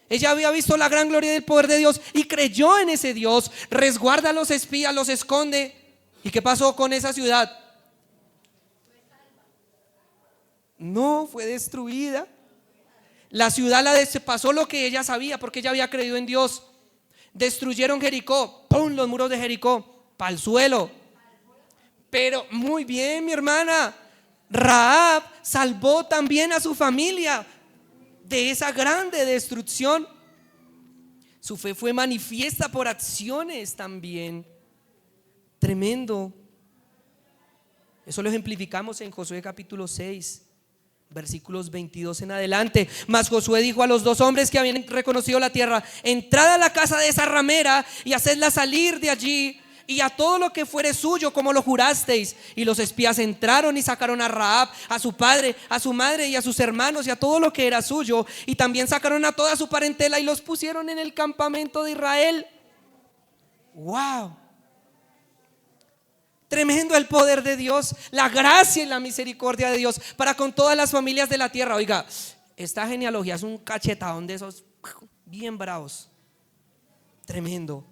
Speaker 1: Ella había visto la gran gloria del poder de Dios y creyó en ese Dios. Resguarda a los espías, los esconde. ¿Y qué pasó con esa ciudad? No, fue destruida. La ciudad pasó lo que ella sabía, porque ella había creído en Dios. Destruyeron Jericó, ¡pum!, los muros de Jericó, pa'l suelo. Pero muy bien, mi hermana, Rahab salvó también a su familia de esa grande destrucción. Su fe fue manifiesta por acciones también. Tremendo. Eso lo ejemplificamos en Josué capítulo 6, versículos 22 en adelante. Mas Josué dijo a los 2 hombres que habían reconocido la tierra: entrad a la casa de esa ramera y hacedla salir de allí, y a todo lo que fuere suyo, como lo jurasteis. Y los espías entraron y sacaron a Rahab, a su padre, a su madre y a sus hermanos, y a todo lo que era suyo, y también sacaron a toda su parentela y los pusieron en el campamento de Israel. Wow. Tremendo el poder de Dios, la gracia y la misericordia de Dios para con todas las familias de la tierra. Oiga, esta genealogía es un cachetadón de esos bien bravos. Tremendo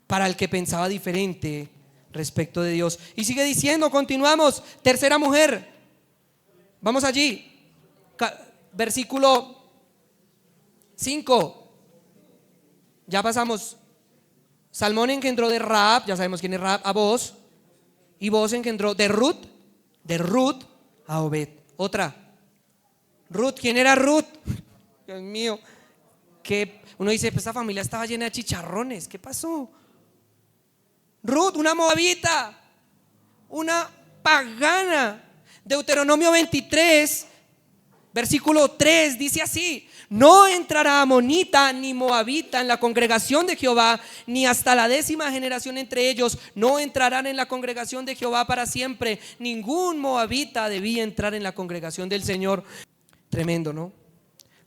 Speaker 1: para el que pensaba diferente respecto de Dios. Y sigue diciendo, continuamos. Tercera mujer, vamos allí, versículo 5. Ya pasamos. Salmón engendró de Rahab, ya sabemos quién es Rahab, a Booz. Y Booz engendró de Ruth a Obed. Otra. Ruth, ¿quién era Ruth? Dios mío, que uno dice, pues esta familia estaba llena de chicharrones, ¿qué pasó? Ruth, una moabita, una pagana. Deuteronomio 23, versículo 3 dice así: no entrará amonita ni moabita en la congregación de Jehová, ni hasta la 10ª generación entre ellos. No entrarán en la congregación de Jehová para siempre. Ningún moabita debía entrar en la congregación del Señor. Tremendo, ¿no?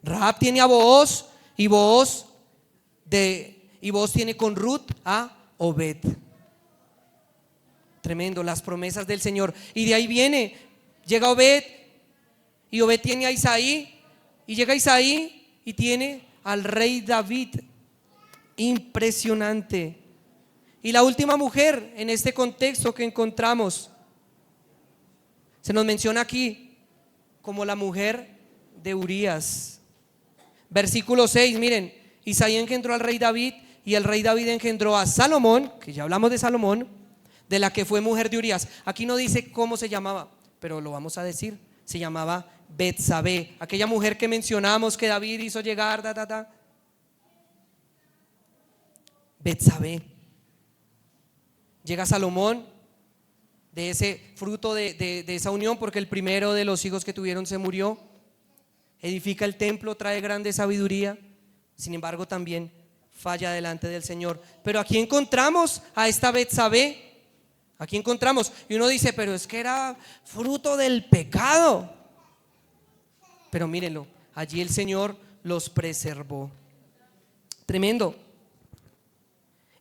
Speaker 1: Rahab tiene a Booz y Booz tiene con Ruth a Obed. Tremendo, las promesas del Señor. Y de ahí llega Obed, y Obed tiene a Isaí, y llega Isaí y tiene al rey David. Impresionante. Y la última mujer en este contexto que encontramos, se nos menciona aquí como la mujer de Urías. Versículo 6, miren, Isaí engendró al rey David, y el rey David engendró a Salomón, que ya hablamos de Salomón, de la que fue mujer de Urías. Aquí no dice cómo se llamaba, pero lo vamos a decir. Se llamaba Betsabé, aquella mujer que mencionamos que David hizo llegar. Betsabé. Llega Salomón de ese fruto de esa unión, porque el primero de los hijos que tuvieron se murió. Edifica el templo, trae grande sabiduría. Sin embargo, también falla delante del Señor. Pero aquí encontramos a esta Betsabé. Aquí encontramos, y uno dice, pero es que era fruto del pecado. Pero mírenlo, allí el Señor los preservó. Tremendo.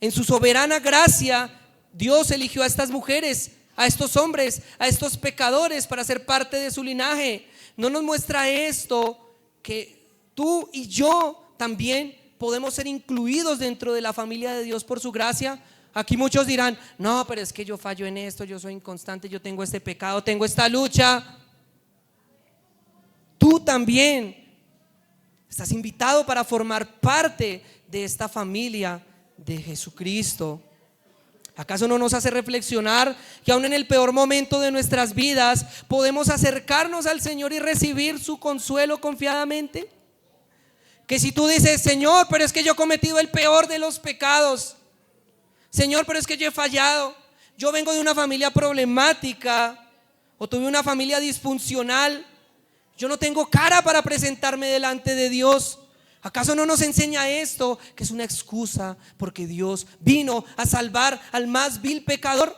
Speaker 1: En su soberana gracia, Dios eligió a estas mujeres, a estos hombres, a estos pecadores para ser parte de su linaje. ¿No nos muestra esto que tú y yo también podemos ser incluidos dentro de la familia de Dios por su gracia? Aquí muchos dirán, no, pero es que yo fallo en esto, yo soy inconstante, yo tengo este pecado, tengo esta lucha. Tú también estás invitado para formar parte de esta familia de Jesucristo. ¿Acaso no nos hace reflexionar que aún en el peor momento de nuestras vidas podemos acercarnos al Señor y recibir su consuelo confiadamente? Que si tú dices, Señor, pero es que yo he cometido el peor de los pecados, Señor, pero es que yo he fallado, yo vengo de una familia problemática o tuve una familia disfuncional, yo no tengo cara para presentarme delante de Dios. ¿Acaso no nos enseña esto? Que es una excusa porque Dios vino a salvar al más vil pecador.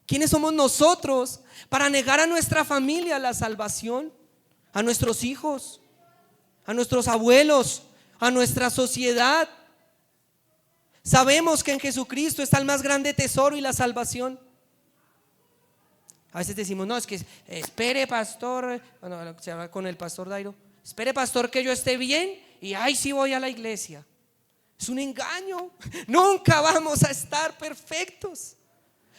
Speaker 1: ¿Quiénes somos nosotros para negar a nuestra familia la salvación? A nuestros hijos, a nuestros abuelos, a nuestra sociedad. Sabemos que en Jesucristo está el más grande tesoro y la salvación. A veces decimos, no, es que espere, pastor, bueno, se habla con el pastor Dairo, espere, pastor, que yo esté bien y ahí sí voy a la iglesia. Es un engaño. Nunca vamos a estar perfectos.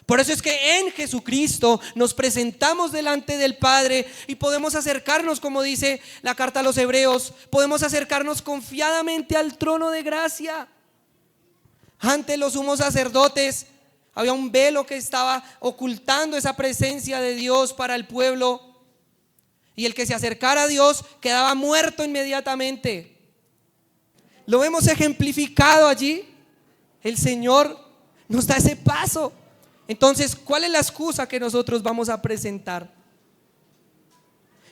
Speaker 1: Por eso es que en Jesucristo nos presentamos delante del Padre y podemos acercarnos, como dice la carta a los Hebreos, podemos acercarnos confiadamente al trono de gracia. Ante los sumos sacerdotes había un velo que estaba ocultando esa presencia de Dios para el pueblo, y el que se acercara a Dios quedaba muerto inmediatamente. Lo vemos ejemplificado allí. El Señor nos da ese paso. Entonces, ¿cuál es la excusa que nosotros vamos a presentar?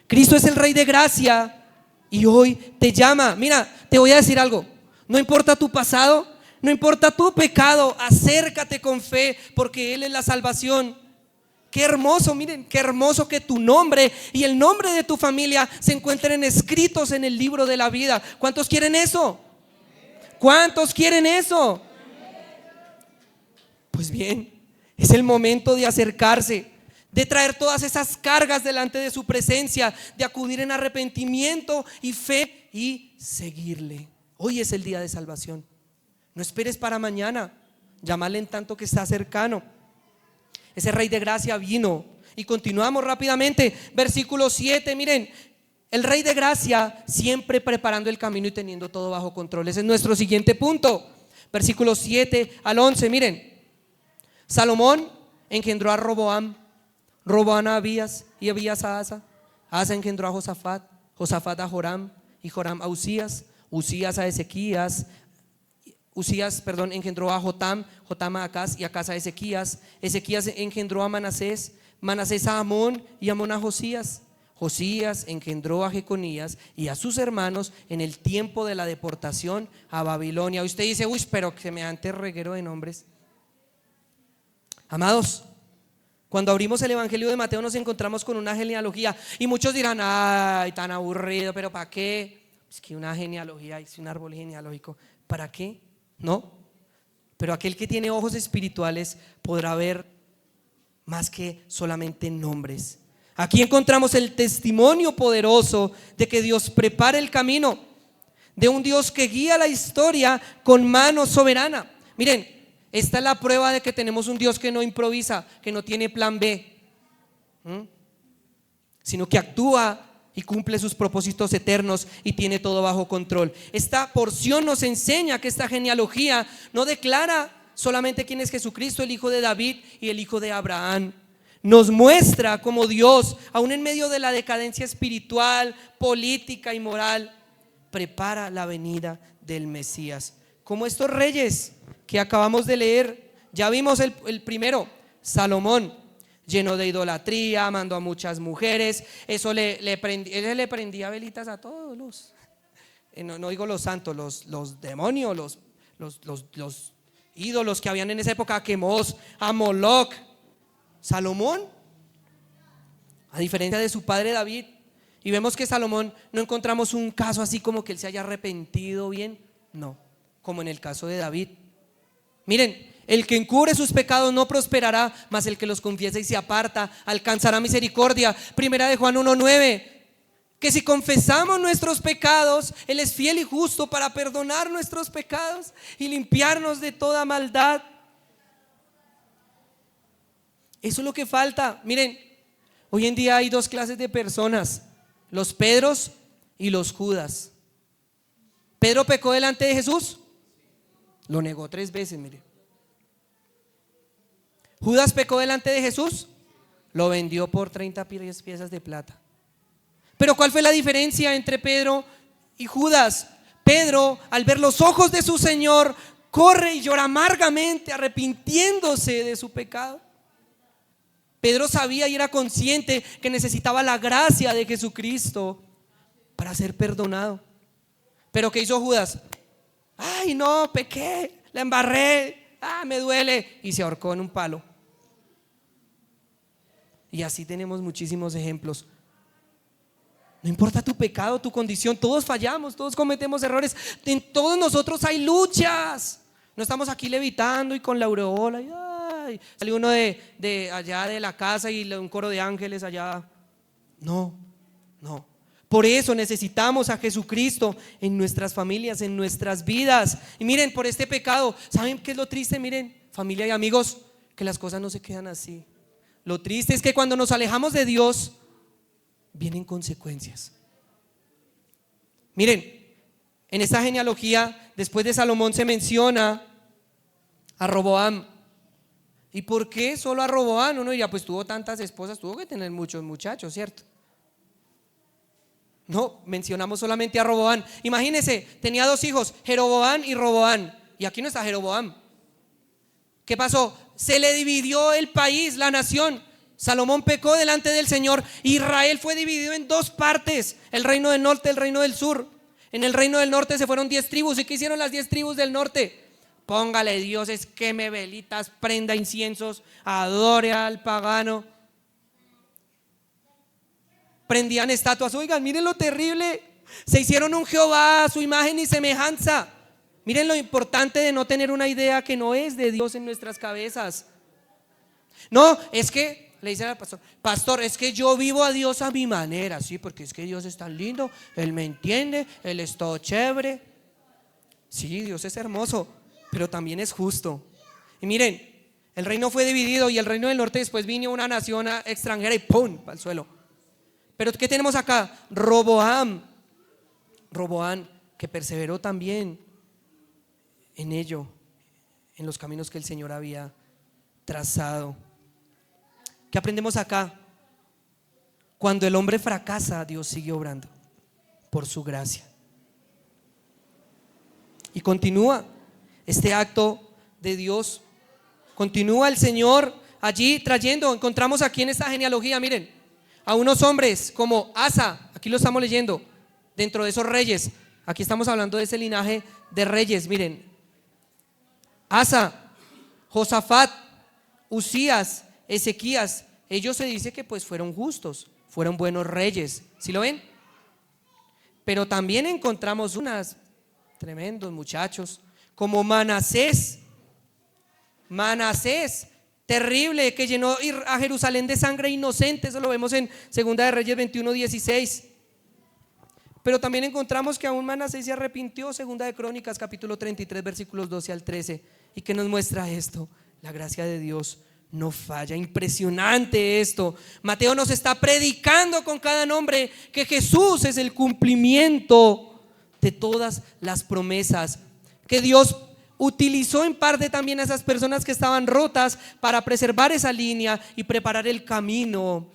Speaker 1: Cristo es el Rey de gracia y hoy te llama. Mira, te voy a decir algo. No importa tu pasado, no importa tu pecado, acércate con fe porque Él es la salvación. Qué hermoso, miren, qué hermoso que tu nombre y el nombre de tu familia se encuentren escritos en el libro de la vida. ¿Cuántos quieren eso? ¿Cuántos quieren eso? Pues bien, es el momento de acercarse, de traer todas esas cargas delante de su presencia, de acudir en arrepentimiento y fe y seguirle. Hoy es el día de salvación. No esperes para mañana, llámale en tanto que está cercano. Ese Rey de gracia vino. Y continuamos rápidamente. Versículo 7, miren, El Rey de gracia siempre preparando el camino y teniendo todo bajo control. Ese es nuestro siguiente punto. Versículos 7 al 11, miren. Salomón engendró a Roboam, Roboam a Abías y Abías a Asa. Asa engendró a Josafat, Josafat a Joram y Joram a Usías, Usías a Ezequías. Usías, engendró a Jotam, Jotam a Acaz y Acaz a Ezequías. Ezequías engendró a Manasés, Manasés a Amón y Amón a Josías. Josías engendró a Jeconías y a sus hermanos en el tiempo de la deportación a Babilonia. Usted dice, uy, pero semejante reguero de nombres. Amados, cuando abrimos el Evangelio de Mateo nos encontramos con una genealogía y muchos dirán, ay, tan aburrido, pero ¿para qué? Es que una genealogía, es un árbol genealógico, ¿para qué? No, pero aquel que tiene ojos espirituales podrá ver más que solamente nombres. Aquí encontramos el testimonio poderoso de que Dios prepara el camino, de un Dios que guía la historia con mano soberana. Miren, esta es la prueba de que tenemos un Dios que no improvisa, que no tiene plan B, sino que actúa y cumple sus propósitos eternos y tiene todo bajo control. Esta porción nos enseña que esta genealogía no declara solamente quién es Jesucristo, el hijo de David y el hijo de Abraham. Nos muestra cómo Dios, aún en medio de la decadencia espiritual, política y moral, prepara la venida del Mesías. Como estos reyes que acabamos de leer, ya vimos el primero, Salomón, lleno de idolatría, amando a muchas mujeres. Eso le prendía velitas a todos los, no digo los santos, los demonios, los ídolos que habían en esa época, a Quemos, a Moloch. Salomón, a diferencia de su padre David, y vemos que Salomón no encontramos un caso así como que él se haya arrepentido bien, no, como en el caso de David. Miren, el que encubre sus pecados no prosperará, mas el que los confiesa y se aparta alcanzará misericordia. Primera de Juan 1:9, que si confesamos nuestros pecados, Él es fiel y justo para perdonar nuestros pecados y limpiarnos de toda maldad. Eso es lo que falta. Miren, hoy en día hay dos clases de personas: los Pedros y los Judas. Pedro pecó delante de Jesús, lo negó 3 veces, mire. Judas pecó delante de Jesús, lo vendió por 30 piezas de plata. Pero ¿cuál fue la diferencia entre Pedro y Judas? Pedro, al ver los ojos de su Señor, corre y llora amargamente, arrepintiéndose de su pecado. Pedro sabía y era consciente que necesitaba la gracia de Jesucristo para ser perdonado. Pero ¿qué hizo Judas? Ay, no, pequé, la embarré, me duele, y se ahorcó en un palo. Y así tenemos muchísimos ejemplos. No importa tu pecado, tu condición, todos fallamos, todos cometemos errores. En todos nosotros hay luchas. No estamos aquí levitando y con la aureola y salió uno de allá de la casa y un coro de ángeles allá. No. Por eso necesitamos a Jesucristo en nuestras familias, en nuestras vidas. Y miren, por este pecado, ¿saben qué es lo triste? Miren, familia y amigos, que las cosas no se quedan así. Lo triste es que cuando nos alejamos de Dios, vienen consecuencias. Miren, en esta genealogía, después de Salomón se menciona a Roboam. ¿Y por qué solo a Roboam? Uno diría, pues tuvo tantas esposas, tuvo que tener muchos muchachos, ¿cierto? No, mencionamos solamente a Roboam. Imagínense, tenía 2 hijos, Jeroboam y Roboam. Y aquí no está Jeroboam. ¿Qué pasó? Se le dividió el país, la nación. Salomón pecó delante del Señor. Israel fue dividido en 2 partes: el reino del norte, el reino del sur. En el reino del norte se fueron 10 tribus. ¿Y qué hicieron las 10 tribus del norte? Póngale dioses, queme velitas, prenda inciensos, adore al pagano. Prendían estatuas. Oigan, miren lo terrible. Se hicieron un Jehová a su imagen y semejanza. Miren lo importante de no tener una idea que no es de Dios en nuestras cabezas. No, es que, le dicen al pastor, pastor, es que yo vivo a Dios a mi manera. Sí, porque es que Dios es tan lindo, Él me entiende, Él es todo chévere. Sí, Dios es hermoso, pero también es justo. Y miren, el reino fue dividido y el reino del norte después vino una nación extranjera y ¡pum! Para el suelo. Pero ¿qué tenemos acá? Roboam, que perseveró también en ello, en los caminos que el Señor había trazado. ¿Qué aprendemos acá? Cuando el hombre fracasa, Dios sigue obrando por su gracia. Y continúa este acto de Dios. Continúa el Señor allí trayendo, encontramos aquí en esta genealogía, miren, a unos hombres como Asa, aquí lo estamos leyendo, dentro de esos reyes. Aquí estamos hablando de ese linaje de reyes, miren. Asa, Josafat, Usías, Ezequías, ellos se dice que pues fueron justos, fueron buenos reyes, ¿sí lo ven? Pero también encontramos unas tremendos muchachos como Manasés, terrible, que llenó a Jerusalén de sangre inocente. Eso lo vemos en Segunda de Reyes 21:16. Pero también encontramos que aún Manasés se arrepintió. Segunda de Crónicas capítulo 33 versículos 12 al 13. ¿Y qué nos muestra esto? La gracia de Dios no falla. Impresionante esto. Mateo nos está predicando con cada nombre que Jesús es el cumplimiento de todas las promesas, que Dios utilizó en parte también a esas personas que estaban rotas para preservar esa línea y preparar el camino.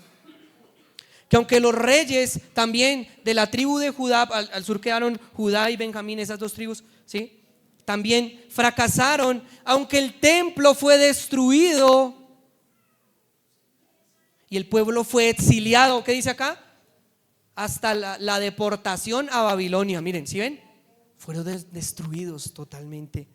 Speaker 1: Que aunque los reyes también de la tribu de Judá, al sur quedaron Judá y Benjamín, esas dos tribus, ¿sí? También fracasaron, aunque el templo fue destruido y el pueblo fue exiliado. ¿Qué dice acá? Hasta la deportación a Babilonia. Miren, ¿sí ven? Fueron destruidos totalmente.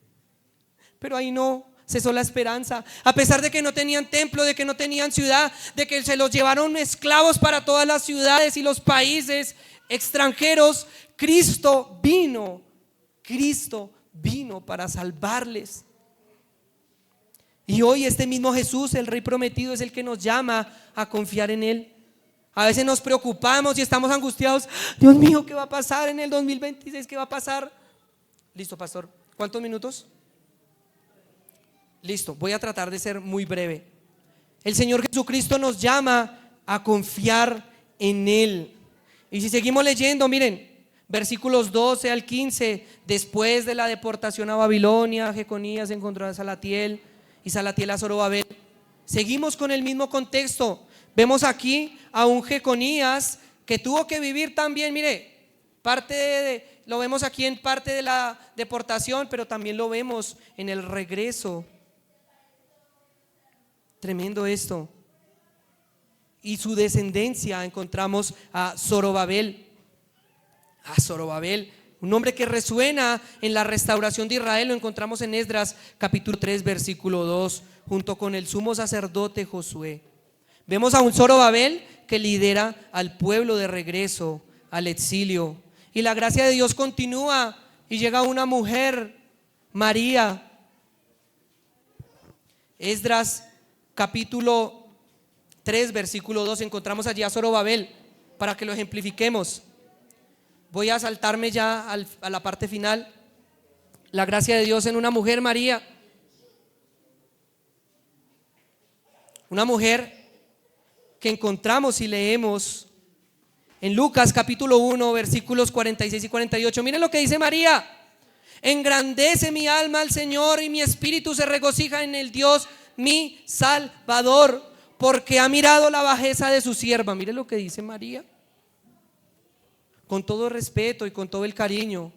Speaker 1: Pero ahí no cesó la esperanza. A pesar de que no tenían templo, de que no tenían ciudad, de que se los llevaron esclavos para todas las ciudades y los países extranjeros, Cristo vino para salvarles. Y hoy este mismo Jesús, el Rey prometido, es el que nos llama a confiar en Él. A veces nos preocupamos y estamos angustiados. Dios mío, ¿qué va a pasar en el 2026? ¿Qué va a pasar? Listo, pastor. ¿Cuántos minutos? Listo, voy a tratar de ser muy breve. El Señor Jesucristo nos llama a confiar en Él. Y si seguimos leyendo, miren, versículos 12 al 15, después de la deportación a Babilonia, Jeconías encontró a Salatiel y Salatiel a Zorobabel. Seguimos con el mismo contexto. Vemos aquí a un Jeconías que tuvo que vivir también, mire, lo vemos aquí en parte de la deportación, pero también lo vemos en el regreso. Tremendo esto. Y su descendencia encontramos a Zorobabel. Un hombre que resuena en la restauración de Israel. Lo encontramos en Esdras capítulo 3 versículo 2, junto con el sumo sacerdote Josué. Vemos a un Zorobabel que lidera al pueblo de regreso al exilio. Y la gracia de Dios continúa y llega una mujer, María. Esdras capítulo 3 versículo 2, encontramos allí a Zorobabel para que lo ejemplifiquemos. Voy a saltarme ya a la parte final. La gracia de Dios en una mujer, María. Una mujer que encontramos y leemos en Lucas capítulo 1 versículos 46 y 48. Miren lo que dice María: engrandece mi alma al Señor y mi espíritu se regocija en el Dios mi Salvador, porque ha mirado la bajeza de su sierva. Miren lo que dice María, con todo el respeto y con todo el cariño.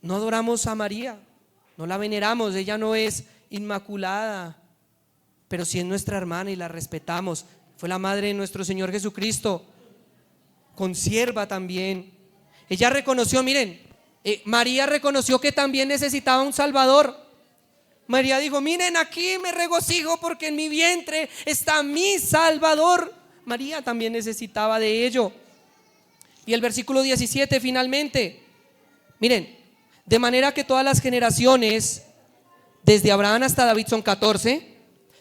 Speaker 1: No adoramos a María, no la veneramos, ella no es inmaculada, pero sí es nuestra hermana y la respetamos. Fue la madre de nuestro Señor Jesucristo, consierva también. Ella reconoció, miren, María reconoció que también necesitaba un Salvador. María dijo: miren, aquí me regocijo porque en mi vientre está mi Salvador. María también necesitaba de ello. Y el versículo 17 finalmente, miren, de manera que todas las generaciones desde Abraham hasta David son 14,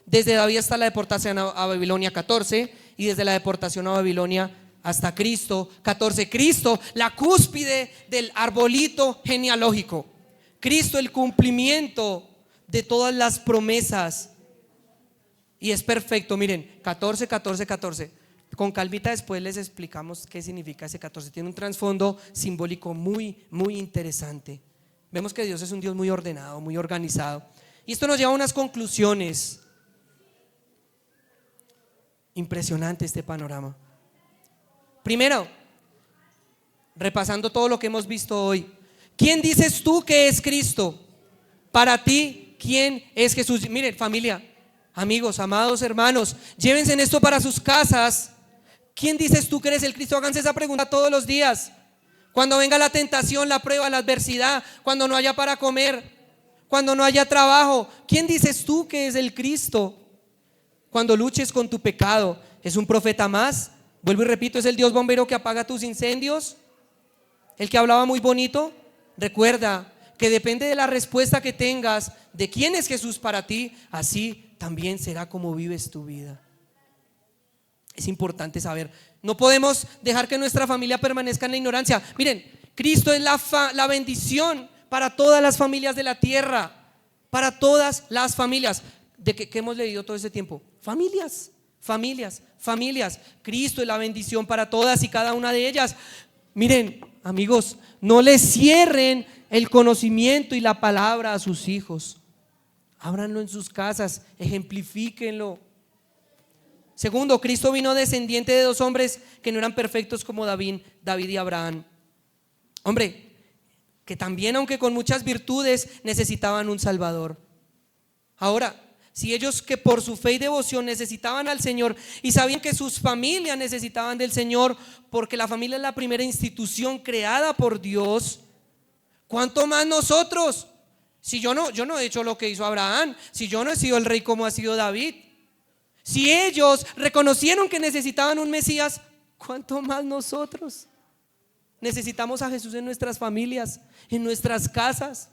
Speaker 1: desde David hasta la deportación a Babilonia 14, y desde la deportación a Babilonia hasta Cristo 14. Cristo, la cúspide del arbolito genealógico. Cristo, el cumplimiento de todas las promesas. Y es perfecto, miren, 14, 14, 14. Con calvita después les explicamos qué significa ese 14. Tiene un trasfondo simbólico muy, muy interesante. Vemos que Dios es un Dios muy ordenado, muy organizado. Y esto nos lleva a unas conclusiones. Impresionante este panorama. Primero, repasando todo lo que hemos visto hoy, ¿quién dices tú que es Cristo? Para ti, ¿quién es Jesús? Miren, familia, amigos, amados hermanos, llévense en esto para sus casas. ¿Quién dices tú que eres el Cristo? Háganse esa pregunta todos los días. Cuando venga la tentación, la prueba, la adversidad, cuando no haya para comer, cuando no haya trabajo, ¿quién dices tú que es el Cristo? Cuando luches con tu pecado, ¿es un profeta más? Vuelvo y repito, ¿es el Dios bombero que apaga tus incendios? ¿El que hablaba muy bonito? Recuerda que depende de la respuesta que tengas de quién es Jesús para ti, así también será como vives tu vida. Es importante saber, no podemos dejar que nuestra familia permanezca en la ignorancia. Miren, Cristo es la bendición para todas las familias de la tierra, para todas las familias. ¿De qué hemos leído todo este tiempo? Familias, familias, familias. Cristo es la bendición para todas y cada una de ellas. Miren, amigos, no le cierren el conocimiento y la palabra a sus hijos. Ábranlo en sus casas, ejemplifíquenlo. Segundo, Cristo vino descendiente de dos hombres que no eran perfectos como David y Abraham. Hombre, que también, aunque con muchas virtudes, necesitaban un Salvador. Ahora, si ellos que por su fe y devoción necesitaban al Señor y sabían que sus familias necesitaban del Señor, porque la familia es la primera institución creada por Dios, ¿cuánto más nosotros? Si yo no he hecho lo que hizo Abraham, si yo no he sido el rey como ha sido David, si ellos reconocieron que necesitaban un Mesías, ¿cuánto más nosotros? Necesitamos a Jesús en nuestras familias, en nuestras casas.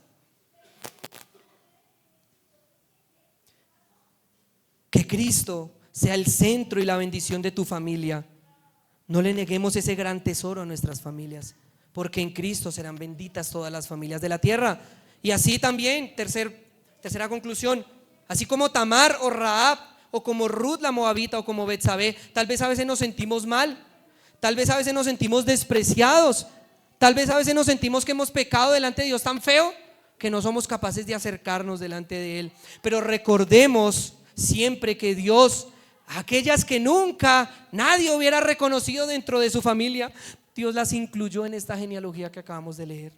Speaker 1: Que Cristo sea el centro y la bendición de tu familia. No le neguemos ese gran tesoro a nuestras familias, porque en Cristo serán benditas todas las familias de la tierra. Y así también, tercera conclusión, así como Tamar o Rahab, o como Ruth la moabita, o como Betsabé, tal vez a veces nos sentimos mal, tal vez a veces nos sentimos despreciados, tal vez a veces nos sentimos que hemos pecado delante de Dios tan feo que no somos capaces de acercarnos delante de Él. Pero recordemos siempre que Dios, aquellas que nunca nadie hubiera reconocido dentro de su familia, Dios las incluyó en esta genealogía que acabamos de leer.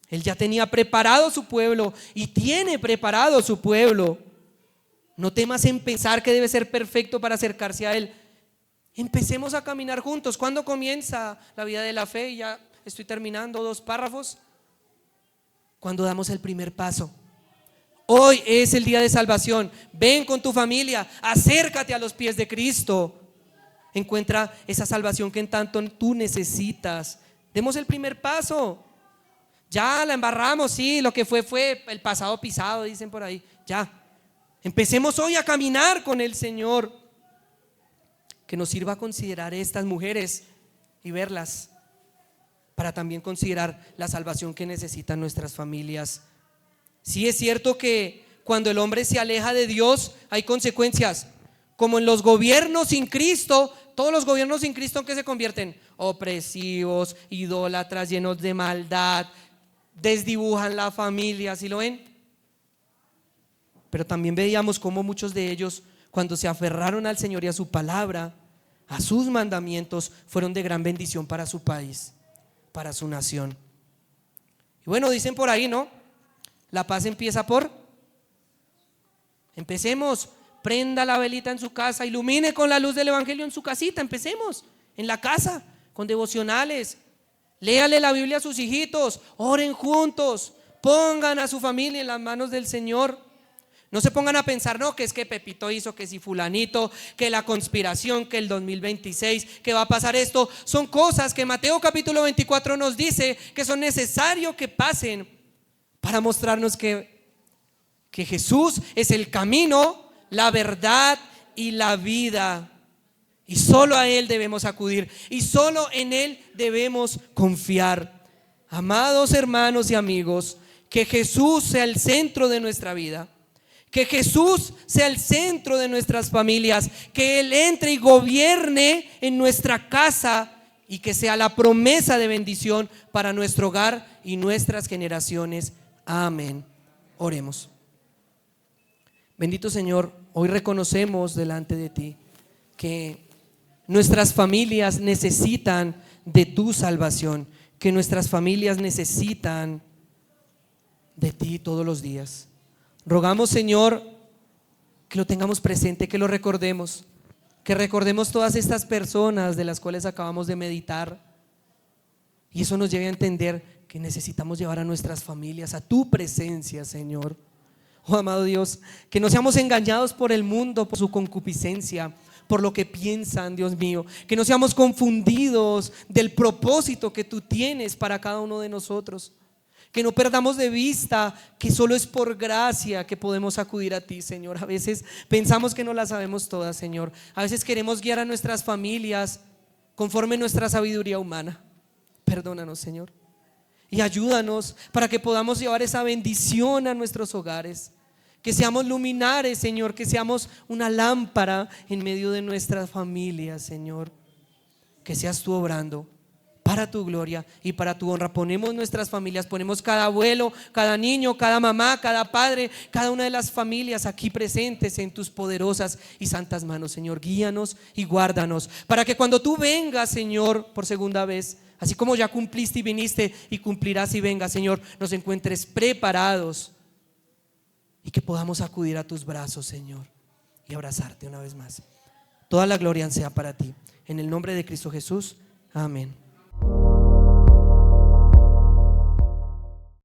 Speaker 1: Él ya tenía preparado su pueblo y tiene preparado su pueblo. No temas en pensar que debe ser perfecto para acercarse a Él. Empecemos a caminar juntos. ¿Cuándo comienza la vida de la fe? Y ya estoy terminando, 2 párrafos. Cuando damos el primer paso. Hoy es el día de salvación. Ven con tu familia, acércate a los pies de Cristo. Encuentra esa salvación que en tanto tú necesitas. Demos el primer paso. Ya la embarramos, sí, lo que fue el pasado pisado, dicen por ahí. Ya. Empecemos hoy a caminar con el Señor. Que nos sirva a considerar estas mujeres y verlas, para también considerar la salvación que necesitan nuestras familias. Sí es cierto que cuando el hombre se aleja de Dios hay consecuencias, como en los gobiernos sin Cristo. Todos los gobiernos sin Cristo, ¿en qué se convierten? Opresivos, idólatras, llenos de maldad, desdibujan la familia, ¿sí lo ven? Pero también veíamos cómo muchos de ellos, cuando se aferraron al Señor y a su palabra, a sus mandamientos, fueron de gran bendición para su país, para su nación. Y bueno, dicen por ahí, ¿no? La paz empieza por... Empecemos, prenda la velita en su casa, ilumine con la luz del evangelio en su casita. Empecemos en la casa, con devocionales. Léale la Biblia a sus hijitos, oren juntos, pongan a su familia en las manos del Señor. No se pongan a pensar, no, que es que Pepito hizo, que si fulanito, que la conspiración, que el 2026, que va a pasar esto. Son cosas que Mateo capítulo 24 nos dice que son necesarios que pasen para mostrarnos que Jesús es el camino, la verdad y la vida. Y solo a Él debemos acudir y solo en Él debemos confiar. Amados hermanos y amigos, que Jesús sea el centro de nuestra vida. Que Jesús sea el centro de nuestras familias, que Él entre y gobierne en nuestra casa y que sea la promesa de bendición para nuestro hogar y nuestras generaciones. Amén. Oremos. Bendito Señor, hoy reconocemos delante de ti que nuestras familias necesitan de tu salvación, que nuestras familias necesitan de ti todos los días. Rogamos, Señor, que lo tengamos presente, que lo recordemos, que recordemos todas estas personas de las cuales acabamos de meditar, y eso nos lleve a entender que necesitamos llevar a nuestras familias a tu presencia, Señor. Oh amado Dios, que no seamos engañados por el mundo, por su concupiscencia, por lo que piensan, Dios mío, que no seamos confundidos del propósito que tú tienes para cada uno de nosotros, que no perdamos de vista que solo es por gracia que podemos acudir a ti, Señor. A veces pensamos que no la sabemos todas, Señor. A veces queremos guiar a nuestras familias conforme nuestra sabiduría humana. Perdónanos, Señor, y ayúdanos para que podamos llevar esa bendición a nuestros hogares. Que seamos luminares, Señor, que seamos una lámpara en medio de nuestras familias, Señor. Que seas tú obrando para tu gloria y para tu honra. Ponemos nuestras familias, ponemos cada abuelo, cada niño, cada mamá, cada padre, cada una de las familias aquí presentes en tus poderosas y santas manos, Señor. Guíanos y guárdanos para que cuando tú vengas, Señor, por segunda vez, así como ya cumpliste y viniste y cumplirás y vengas, Señor, nos encuentres preparados y que podamos acudir a tus brazos, Señor, y abrazarte una vez más. Toda la gloria sea para ti. En el nombre de Cristo Jesús, amén.